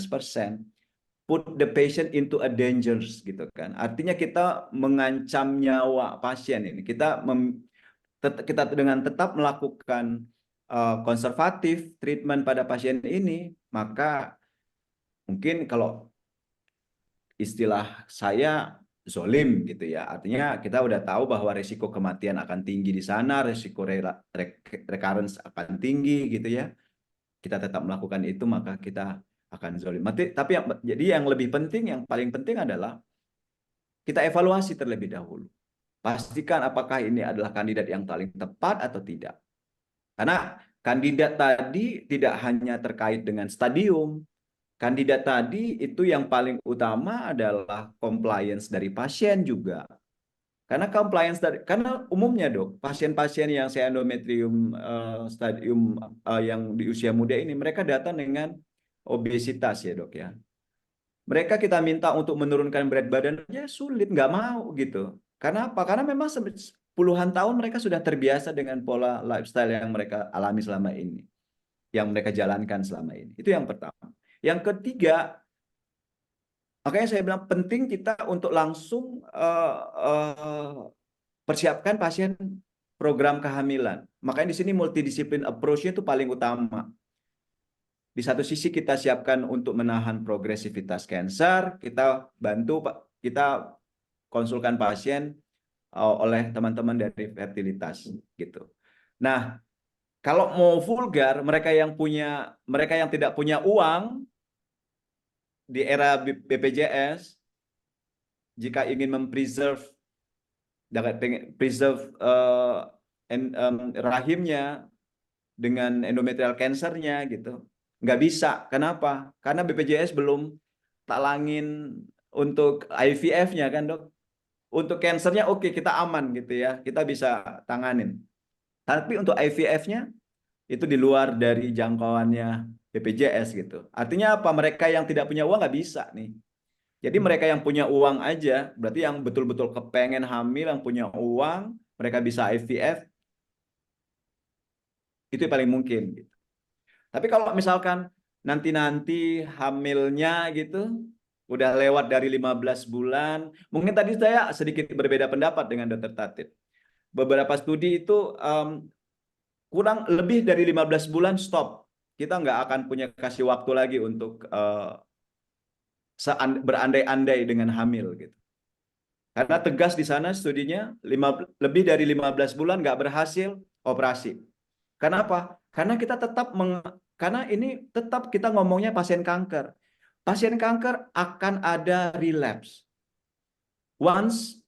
Put the patient into a dangers gitu kan. Artinya kita mengancam nyawa pasien ini. Kita dengan tetap melakukan konservatif treatment pada pasien ini, maka mungkin kalau istilah saya zolim gitu ya. Artinya kita udah tahu bahwa resiko kematian akan tinggi di sana, resiko recurrence akan tinggi gitu ya. Kita tetap melakukan itu maka kita akan zolim. Tapi jadi yang lebih penting, yang paling penting adalah kita evaluasi terlebih dahulu. Pastikan apakah ini adalah kandidat yang paling tepat atau tidak. Karena kandidat tadi tidak hanya terkait dengan stadium, kandidat tadi itu yang paling utama adalah compliance dari pasien juga. Karena umumnya Dok, pasien-pasien yang endometrium stadium yang di usia muda ini mereka datang dengan obesitas ya Dok ya. Mereka kita minta untuk menurunkan berat badannya sulit, nggak mau gitu. Karena apa? Karena memang puluhan tahun mereka sudah terbiasa dengan pola lifestyle yang mereka alami selama ini, yang mereka jalankan selama ini. Itu yang pertama. Yang ketiga, makanya saya bilang penting kita untuk langsung persiapkan pasien program kehamilan. Makanya di sini multidisiplin approach-nya itu paling utama. Di satu sisi kita siapkan untuk menahan progresivitas kanker, kita bantu, kita konsulkan pasien oleh teman-teman dari fertilitas gitu. Nah, kalau mau vulgar, mereka yang tidak punya uang di era BPJS, jika ingin rahimnya dengan endometrial cancernya gitu, nggak bisa. Kenapa? Karena BPJS belum talangin untuk IVF-nya kan Dok. Untuk cancernya oke, kita aman gitu ya, kita bisa tanganin. Tapi untuk IVF-nya itu di luar dari jangkauannya BPJS gitu. Artinya apa? Mereka yang tidak punya uang nggak bisa nih. Jadi mereka yang punya uang aja, berarti yang betul-betul kepengen hamil, yang punya uang, mereka bisa IVF, itu yang paling mungkin gitu. Tapi kalau misalkan nanti hamilnya gitu, udah lewat dari 15 bulan, mungkin tadi saya sedikit berbeda pendapat dengan Dr. Tatit. Beberapa studi itu kurang lebih dari 15 bulan stop. Kita nggak akan punya kasih waktu lagi untuk berandai-andai dengan hamil gitu. Karena tegas di sana studinya lebih dari 15 bulan nggak berhasil operasi. Kenapa? Karena kita karena ini tetap kita ngomongnya pasien kanker. Pasien kanker akan ada relapse. Once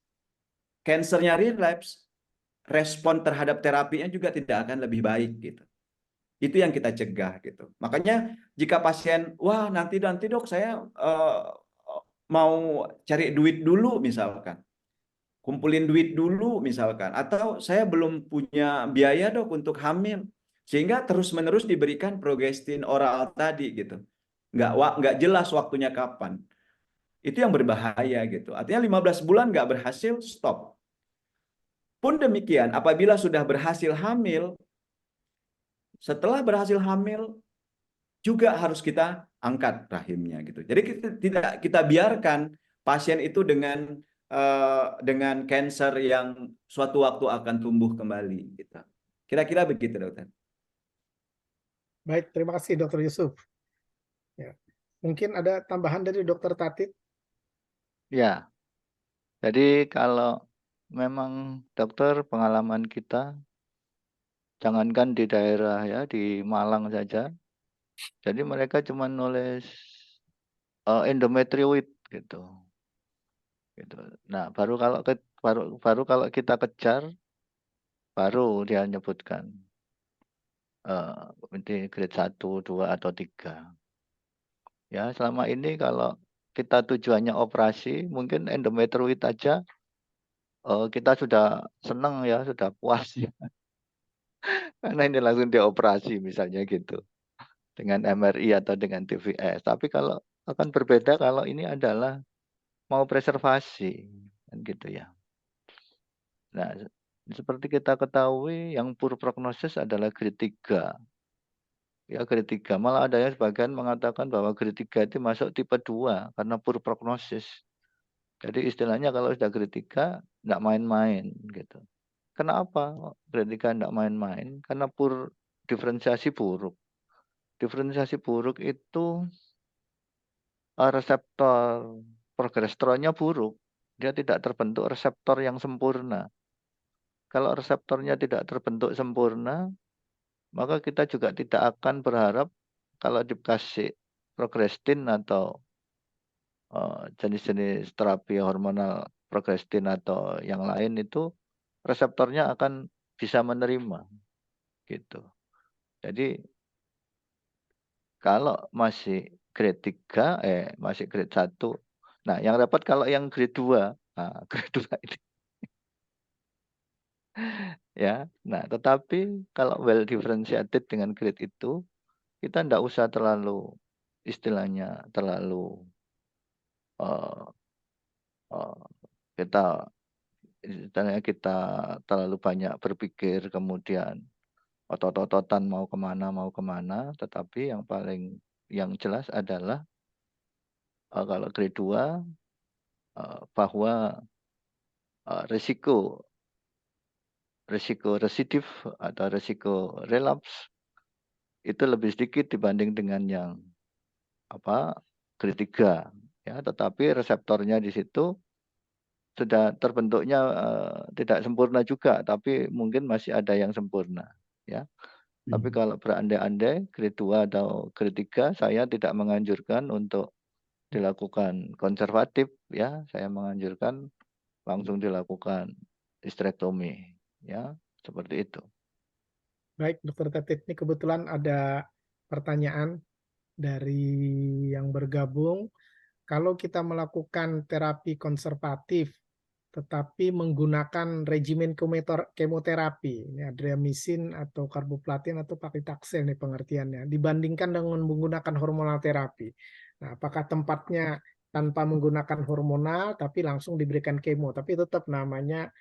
kansernya relapse, respon terhadap terapinya juga tidak akan lebih baik gitu. Itu yang kita cegah gitu. Makanya jika pasien, wah nanti dok saya mau cari duit dulu misalkan, kumpulin duit dulu misalkan, atau saya belum punya biaya dok untuk hamil, sehingga terus-menerus diberikan progestin oral tadi gitu. Nggak jelas waktunya kapan. Itu yang berbahaya gitu. Artinya 15 bulan nggak berhasil, stop. Pun demikian, apabila sudah berhasil hamil, setelah berhasil hamil juga harus kita angkat rahimnya gitu. Jadi kita biarkan pasien itu dengan kanker yang suatu waktu akan tumbuh kembali gitu. Kira-kira begitu, dokter. Baik, terima kasih Dokter Yusuf. Ya. Mungkin ada tambahan dari Dokter Tatit? Ya, jadi kalau memang dokter pengalaman kita, jangankan di daerah ya, di Malang saja, jadi mereka cuma nulis endometrioid gitu. Nah, baru kalau kita kejar, baru dia menyebutkan ini grade 1, 2, atau 3. Ya, selama ini kalau kita tujuannya operasi, mungkin endometrioid aja kita sudah senang ya, sudah puas ya. Karena ini langsung dioperasi misalnya gitu. Dengan MRI atau dengan TVS. Tapi kalau akan berbeda kalau ini adalah mau preservasi. Kan gitu ya. Nah, seperti kita ketahui yang poor prognosis adalah grade 3. Ya, grade 3. Malah ada yang sebagian mengatakan bahwa grade 3 itu masuk tipe 2 karena poor prognosis. Jadi istilahnya kalau sudah grade 3 enggak main-main gitu. Kenapa grade 3 enggak main-main? Karena diferensiasi buruk. Diferensiasi buruk itu reseptor progesteronnya buruk. Dia tidak terbentuk reseptor yang sempurna. Kalau reseptornya tidak terbentuk sempurna, maka kita juga tidak akan berharap kalau dikasih progestin atau jenis-jenis terapi hormonal progestin atau yang lain itu reseptornya akan bisa menerima gitu. Jadi kalau masih grade 3 masih grade 1. Nah, yang dapat kalau yang grade 2. Nah, grade 2 ini ya. Nah, tetapi kalau well differentiated dengan grade itu, kita tidak usah terlalu istilahnya terlalu uh, uh, kita istilahnya kita terlalu banyak berpikir kemudian otot-ototan mau kemana, tetapi yang jelas adalah kalau grade 2 bahwa risiko residif atau risiko relapse itu lebih sedikit dibanding dengan yang grade 3 ya, tetapi reseptornya di situ sudah terbentuknya tidak sempurna juga, tapi mungkin masih ada yang sempurna ya. Tapi kalau berandai-andai grade 2 atau grade 3, saya tidak menganjurkan untuk dilakukan konservatif ya, saya menganjurkan langsung dilakukan hysterektomi ya, seperti itu. Baik, Dokter Tatit, ini kebetulan ada pertanyaan dari yang bergabung. Kalau kita melakukan terapi konservatif, tetapi menggunakan regimen kemoterapi, ini adriamycin atau karboplatin atau paclitaxel nih pengertiannya, dibandingkan dengan menggunakan hormonal terapi. Nah, apakah tempatnya tanpa menggunakan hormonal, tapi langsung diberikan kemo, tapi tetap namanya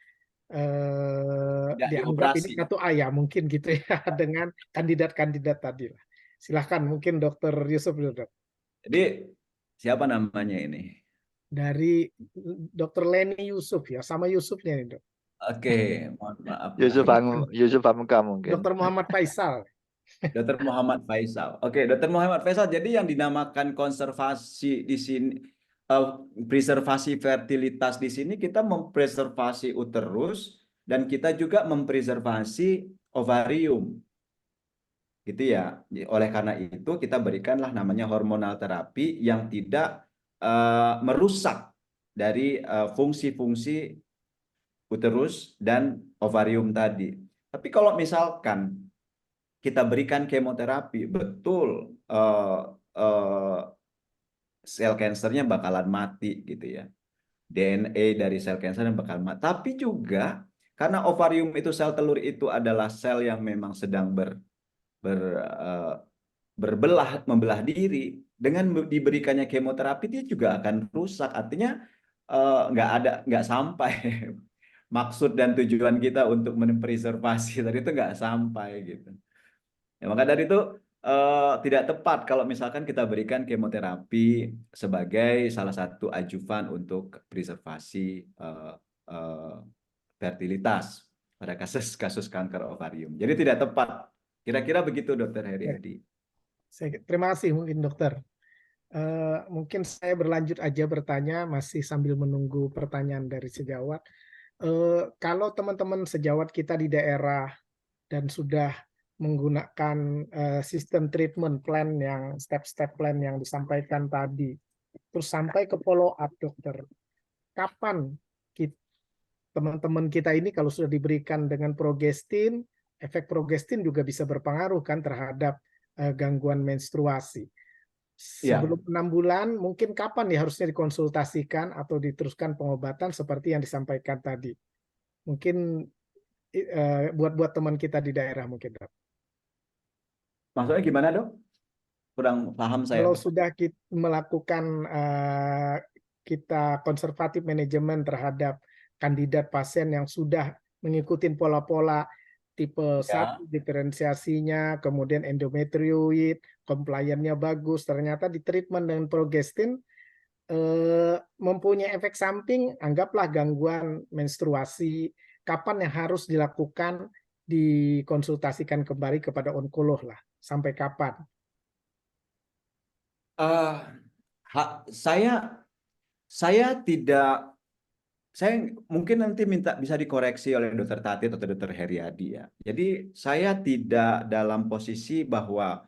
dianggap ini satu ya mungkin gitu ya dengan kandidat-kandidat tadi lah. Silahkan mungkin Dokter Yusuf dulu, Dok. Jadi siapa namanya ini? Dari Dokter Leni Yusuf ya, sama Yusufnya nih, Dok. Oke, mohon maaf. Yusuf Hamka mungkin. Dokter Muhammad Faisal. Dokter Muhammad Faisal. Oke, Dokter Muhammad Faisal. Jadi yang dinamakan konservasi di sini preservasi fertilitas di sini kita mempreservasi uterus dan kita juga mempreservasi ovarium. Gitu ya. Oleh karena itu kita berikanlah namanya hormonal terapi yang tidak merusak dari fungsi-fungsi uterus dan ovarium tadi. Tapi kalau misalkan kita berikan kemoterapi, betul sel kansernya bakalan mati gitu ya. DNA dari sel kansernya bakal mati. Tapi juga karena ovarium itu sel telur itu adalah sel yang memang sedang membelah diri, dengan diberikannya kemoterapi dia juga akan rusak. Artinya nggak sampai maksud dan tujuan kita untuk mempreservasi tadi itu nggak sampai gitu. Ya, maka dari itu tidak tepat kalau misalkan kita berikan kemoterapi sebagai salah satu ajuvan untuk preservasi fertilitas pada kasus kanker ovarium. Jadi tidak tepat. Kira-kira begitu, Dokter Heriadi. Terima kasih mungkin dokter. Mungkin saya berlanjut aja bertanya masih sambil menunggu pertanyaan dari sejawat. Kalau teman-teman sejawat kita di daerah dan sudah menggunakan sistem treatment plan yang step-step plan yang disampaikan tadi, terus sampai ke follow up dokter, kapan teman-teman kita ini kalau sudah diberikan dengan progestin, efek progestin juga bisa berpengaruh kan terhadap gangguan menstruasi. Sebelum 6 bulan, mungkin kapan ya harusnya dikonsultasikan atau diteruskan pengobatan seperti yang disampaikan tadi? Mungkin buat teman kita di daerah mungkin, Dok. Maksudnya gimana, Dok? Kurang paham saya. Kalau sudah kita melakukan kita konservatif manajemen terhadap kandidat pasien yang sudah mengikuti pola-pola tipe 1, diferensiasinya, kemudian endometrioid, compliance-nya bagus, ternyata di treatment dengan progestin mempunyai efek samping, anggaplah gangguan menstruasi, kapan yang harus dilakukan, dikonsultasikan kembali kepada onkolog lah, sampai kapan? Saya mungkin nanti bisa dikoreksi oleh Dokter Tati atau Dokter Heriadi ya. Jadi saya tidak dalam posisi bahwa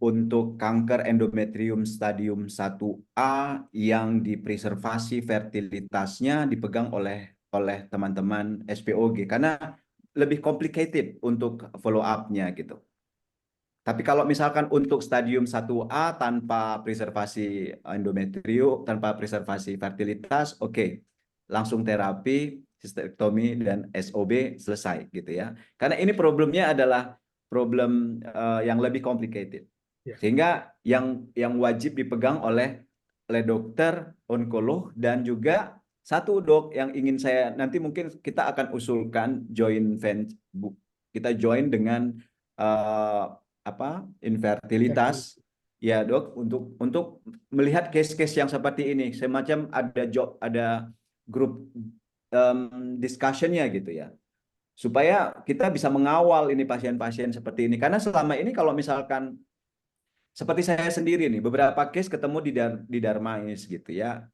untuk kanker endometrium stadium 1A yang dipreservasi fertilitasnya dipegang oleh teman-teman SPOG karena lebih complicated untuk follow up-nya gitu. Tapi kalau misalkan untuk stadium 1A tanpa preservasi endometrium, tanpa preservasi fertilitas, oke. Langsung terapi, sistektomi, dan SOB selesai gitu ya. Karena ini problemnya adalah problem yang lebih complicated. Sehingga yang wajib dipegang oleh dokter, onkolog, dan juga satu dok yang ingin saya, nanti mungkin kita akan usulkan kita join dengan infertilitas ya dok untuk melihat case-case yang seperti ini, semacam ada grup discussion-nya gitu ya, supaya kita bisa mengawal ini pasien-pasien seperti ini. Karena selama ini kalau misalkan seperti saya sendiri nih, beberapa case ketemu di Darmais gitu ya,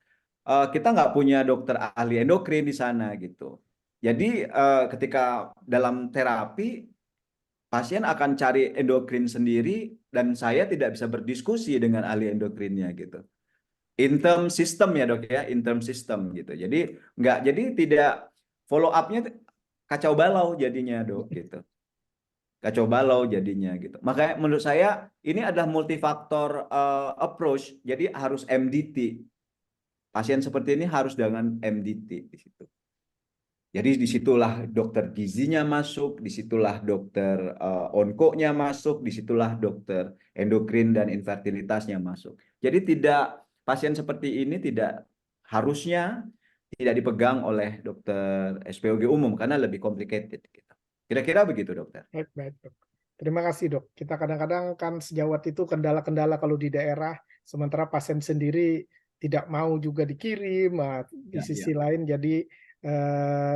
kita nggak punya dokter ahli endokrin di sana gitu. Jadi ketika dalam terapi, pasien akan cari endokrin sendiri dan saya tidak bisa berdiskusi dengan ahli endokrinnya gitu. In term system ya dok ya, in term system gitu. Jadi tidak follow up-nya kacau balau jadinya dok gitu. Kacau balau jadinya gitu. Makanya menurut saya ini adalah multifaktor approach. Jadi harus MDT. Pasien seperti ini harus dengan MDT di situ. Jadi disitulah dokter gizinya masuk, disitulah dokter onko-nya masuk, disitulah dokter endokrin dan infertilitasnya masuk. Jadi pasien seperti ini harusnya tidak dipegang oleh dokter SPOG umum karena lebih complicated. Kira-kira begitu dokter. Baik, dok. Terima kasih dok. Kita kadang-kadang kan sejawat itu kendala-kendala kalau di daerah, sementara pasien sendiri tidak mau juga dikirim, di sisi lain jadi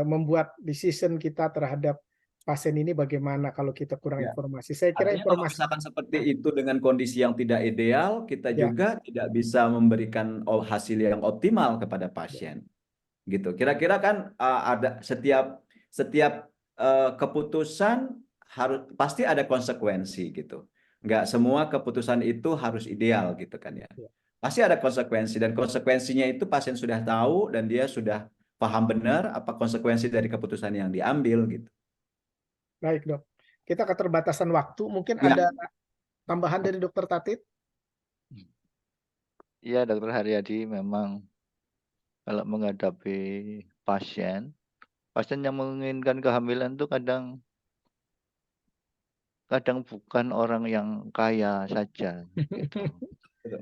membuat decision kita terhadap pasien ini bagaimana kalau kita kurang Ya. informasi. Saya kira Artinya kalau informasi misalkan seperti itu dengan kondisi yang tidak ideal, kita ya, juga tidak bisa memberikan hasil yang optimal kepada pasien. Gitu. Kira-kira kan ada setiap keputusan harus pasti ada konsekuensi gitu. Nggak semua keputusan itu harus ideal gitu kan ya. ya. Pasti ada konsekuensi dan konsekuensinya itu pasien sudah tahu dan dia sudah paham benar apa konsekuensi dari keputusan yang diambil gitu. Baik, Dok. Kita keterbatasan waktu, mungkin Ya. ada tambahan dari Dokter Tatit? Iya, Dokter Haryadi, memang kalau menghadapi pasien yang menginginkan kehamilan itu kadang bukan orang yang kaya saja, gitu. Betul.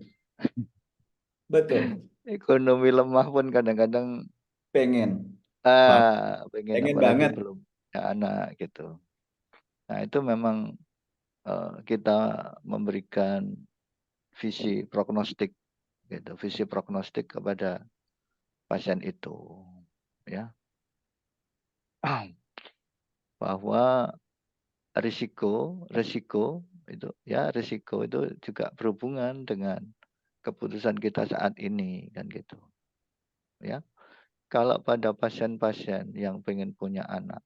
Betul. Ekonomi lemah pun kadang-kadang Pengen pengen pengen apalagi banget. belum punya anak gitu. Nah, itu memang kita memberikan visi prognostik gitu, visi prognostik kepada pasien itu, ya, bahwa risiko itu ya, risiko itu juga berhubungan dengan keputusan kita saat ini, kan gitu, ya. Kalau pada pasien-pasien yang pengen punya anak,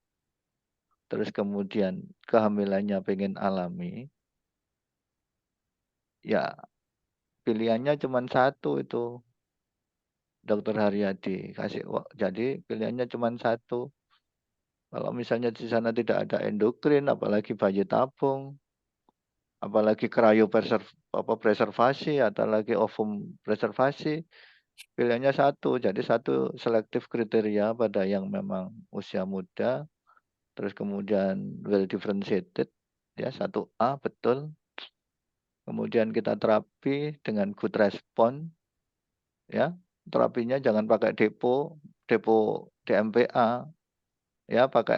terus kemudian kehamilannya pengen alami, ya pilihannya cuma satu itu, Dokter Haryadi. Jadi pilihannya cuma satu. Kalau misalnya di sana tidak ada endokrin, apalagi bayi tabung, apalagi preservasi, atau lagi ovum preservasi, pilihannya satu. Jadi satu selektif kriteria pada yang memang usia muda, terus kemudian well differentiated, ya, 1A betul. Kemudian kita terapi dengan good response, ya. Terapinya jangan pakai depo DMPA, ya, pakai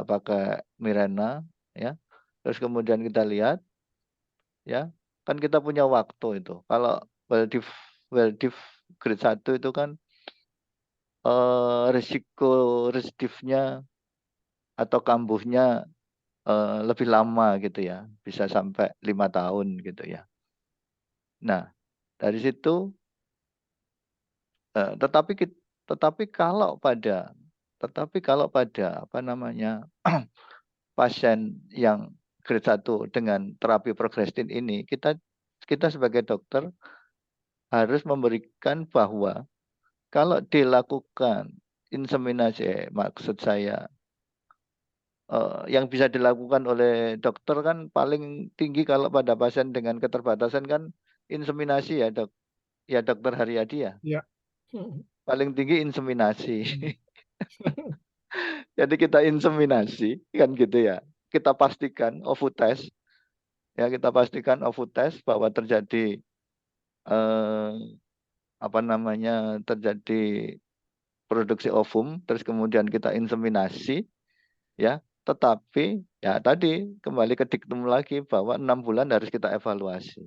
pakai Mirena, ya. Terus kemudian kita lihat, ya, kan kita punya waktu itu. Kalau well diff grade 1 itu kan risiko residifnya atau kambuhnya lebih lama gitu ya, bisa sampai 5 tahun gitu ya. Nah, dari situ tetapi kalau pada apa namanya pasien yang grade 1 dengan terapi progrestin ini, kita sebagai dokter harus memberikan bahwa kalau dilakukan inseminasi, maksud saya yang bisa dilakukan oleh dokter kan paling tinggi kalau pada pasien dengan keterbatasan kan inseminasi, ya dok, ya Dokter Haryadi ya. Ya. Paling tinggi inseminasi. Jadi kita inseminasi kan gitu ya. Kita pastikan ovutest, ya, kita pastikan ovutest bahwa terjadi apa namanya terjadi produksi ovum, terus kemudian kita inseminasi, ya. Tetapi ya tadi kembali ke diktum lagi bahwa 6 bulan harus kita evaluasi.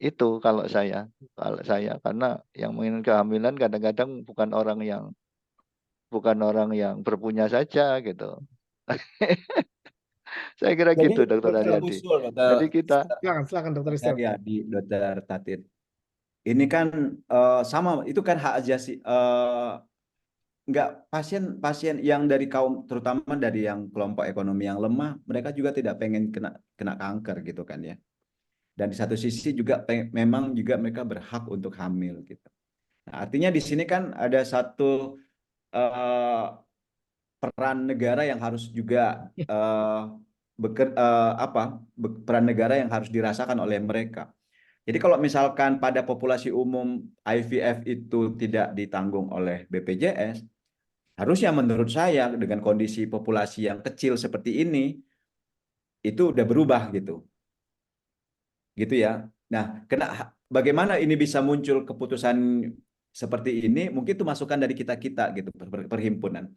Itu kalau saya karena yang menginginkan kehamilan kadang-kadang bukan orang yang berpunya saja gitu. Saya kira Jadi gitu, Dokter Dokter Haryadi. Husul, Jadi kita Silakan Dokter Dokter Istel. Haryadi, Dokter Tatit. Ini kan sama, itu kan hak asasi, nggak pasien yang dari kaum, terutama dari yang kelompok ekonomi yang lemah, mereka juga tidak pengen kena kanker gitu kan ya. Dan di satu sisi juga memang juga mereka berhak untuk hamil gitu. Nah, artinya di sini kan ada satu peran negara yang harus juga peran negara yang harus dirasakan oleh mereka. Jadi kalau misalkan pada populasi umum IVF itu tidak ditanggung oleh BPJS, harusnya menurut saya dengan kondisi populasi yang kecil seperti ini, itu udah berubah gitu. Gitu ya. Nah, bagaimana ini bisa muncul keputusan seperti ini? Mungkin itu masukan dari kita-kita gitu, perhimpunan.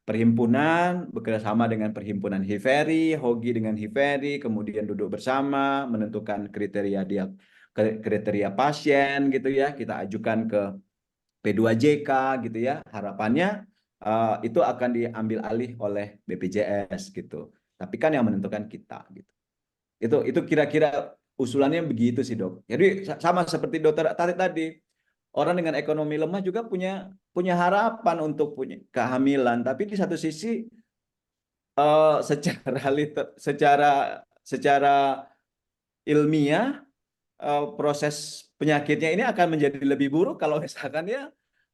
Perhimpunan bekerjasama dengan perhimpunan Hiferi, Hogi dengan Hiferi, kemudian duduk bersama menentukan kriteria pasien gitu ya, kita ajukan ke P2JK gitu ya. Harapannya itu akan diambil alih oleh BPJS gitu. Tapi kan yang menentukan kita gitu. Itu kira-kira usulannya begitu sih, Dok. Jadi sama seperti Dokter Tarik tadi, orang dengan ekonomi lemah juga punya harapan untuk punya kehamilan, tapi di satu sisi secara ilmiah proses penyakitnya ini akan menjadi lebih buruk kalau misalkan dia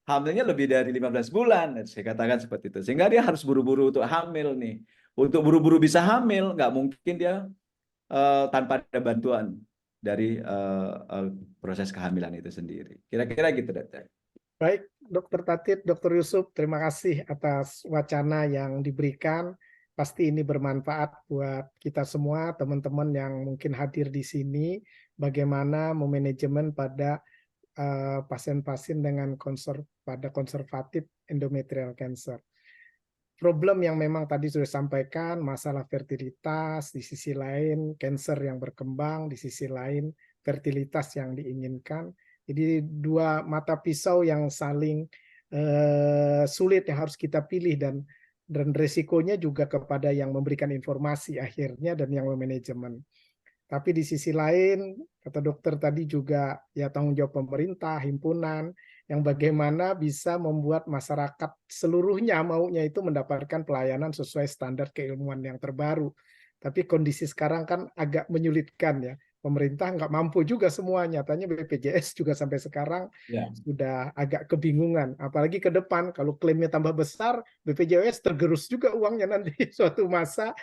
hamilnya lebih dari 15 bulan. Saya katakan seperti itu. Sehingga dia harus buru-buru untuk hamil nih. Untuk buru-buru bisa hamil, nggak mungkin dia tanpa ada bantuan dari proses kehamilan itu sendiri. Kira-kira gitu, Dokter. Baik, Dokter Tatit, Dokter Yusuf, terima kasih atas wacana yang diberikan. Pasti ini bermanfaat buat kita semua, teman-teman yang mungkin hadir di sini, bagaimana memanajemen pada pasien-pasien dengan konservatif endometrial cancer. Problem yang memang tadi sudah disampaikan, masalah fertilitas, di sisi lain cancer yang berkembang, di sisi lain fertilitas yang diinginkan. Jadi dua mata pisau yang saling sulit yang harus kita pilih, dan resikonya juga kepada yang memberikan informasi akhirnya dan yang memanajemen. Tapi di sisi lain, kata dokter tadi juga, ya tanggung jawab pemerintah, himpunan, yang bagaimana bisa membuat masyarakat seluruhnya maunya itu mendapatkan pelayanan sesuai standar keilmuan yang terbaru. Tapi kondisi sekarang kan agak menyulitkan ya. Pemerintah nggak mampu juga semua, nyatanya BPJS juga sampai sekarang sudah agak kebingungan. Apalagi ke depan, kalau klaimnya tambah besar, BPJS tergerus juga uangnya nanti suatu masa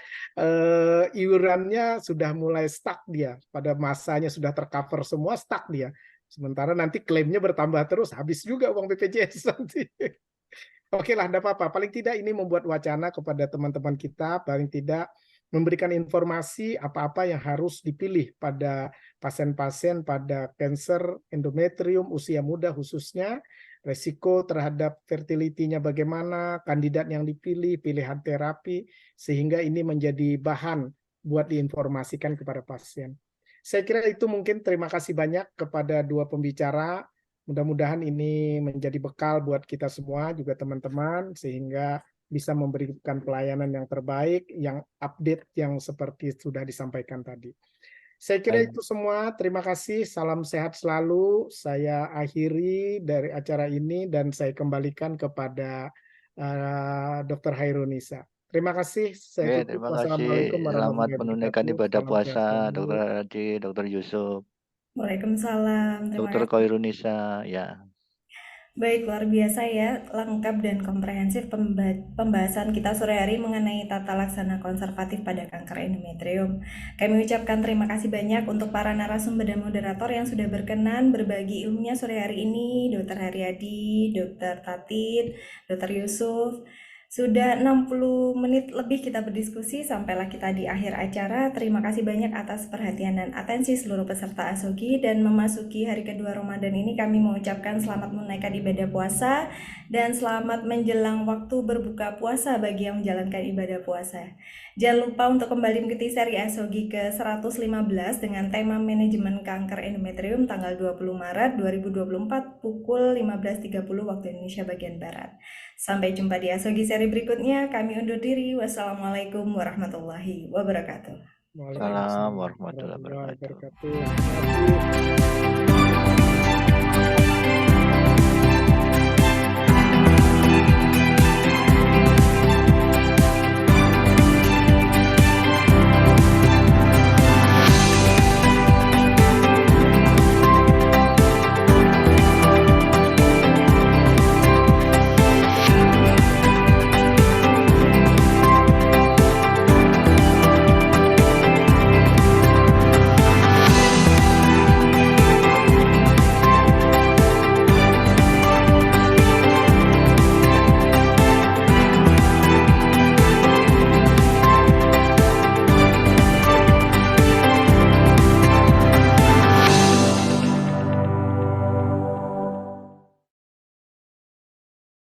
iurannya sudah mulai stuck dia. Pada masanya sudah tercover semua, stuck dia. Sementara nanti klaimnya bertambah terus, habis juga uang BPJS nanti. Oke lah, enggak apa-apa. Paling tidak ini membuat wacana kepada teman-teman kita, paling tidak memberikan informasi apa-apa yang harus dipilih pada pasien-pasien pada kanker endometrium usia muda khususnya, resiko terhadap fertility-nya bagaimana, kandidat yang dipilih, pilihan terapi, sehingga ini menjadi bahan buat diinformasikan kepada pasien. Saya kira itu mungkin. Terima kasih banyak kepada dua pembicara. Mudah-mudahan ini menjadi bekal buat kita semua, juga teman-teman, sehingga bisa memberikan pelayanan yang terbaik, yang update yang seperti sudah disampaikan tadi. Saya kira itu semua. Terima kasih. Salam sehat selalu. Saya akhiri dari acara ini dan saya kembalikan kepada Dr. Hairunisa. Terima kasih. Saya tutup. Terima kasih. Wassalamualaikum Selamat warahmatullahi menunaikan wabarakatuh. ibadah Salam puasa, sehat selalu. Dokter Adi, Dokter Yusuf, Waalaikumsalam. Terima Dokter kasih. Koirunisa, ya. Baik, luar biasa ya, lengkap dan komprehensif pembahasan kita sore hari mengenai tata laksana konservatif pada kanker endometrium. Kami ucapkan terima kasih banyak untuk para narasumber dan moderator yang sudah berkenan berbagi ilmunya sore hari ini, Dr. Haryadi, Dr. Tatit, Dr. Yusuf. Sudah 60 menit lebih kita berdiskusi, sampailah kita di akhir acara. Terima kasih banyak atas perhatian dan atensi seluruh peserta ASOGI, dan memasuki hari kedua Ramadan ini kami mengucapkan selamat menunaikan ibadah puasa dan selamat menjelang waktu berbuka puasa bagi yang menjalankan ibadah puasa. Jangan lupa untuk kembali mengikuti seri ASOGI ke-115 dengan tema manajemen kanker endometrium tanggal 20 Maret 2024 pukul 15.30 waktu Indonesia bagian Barat. Sampai jumpa di ASOGI seri berikutnya. Kami undur diri. Wassalamualaikum warahmatullahi wabarakatuh. Waalaikumsalam warahmatullahi wabarakatuh. Terima kasih.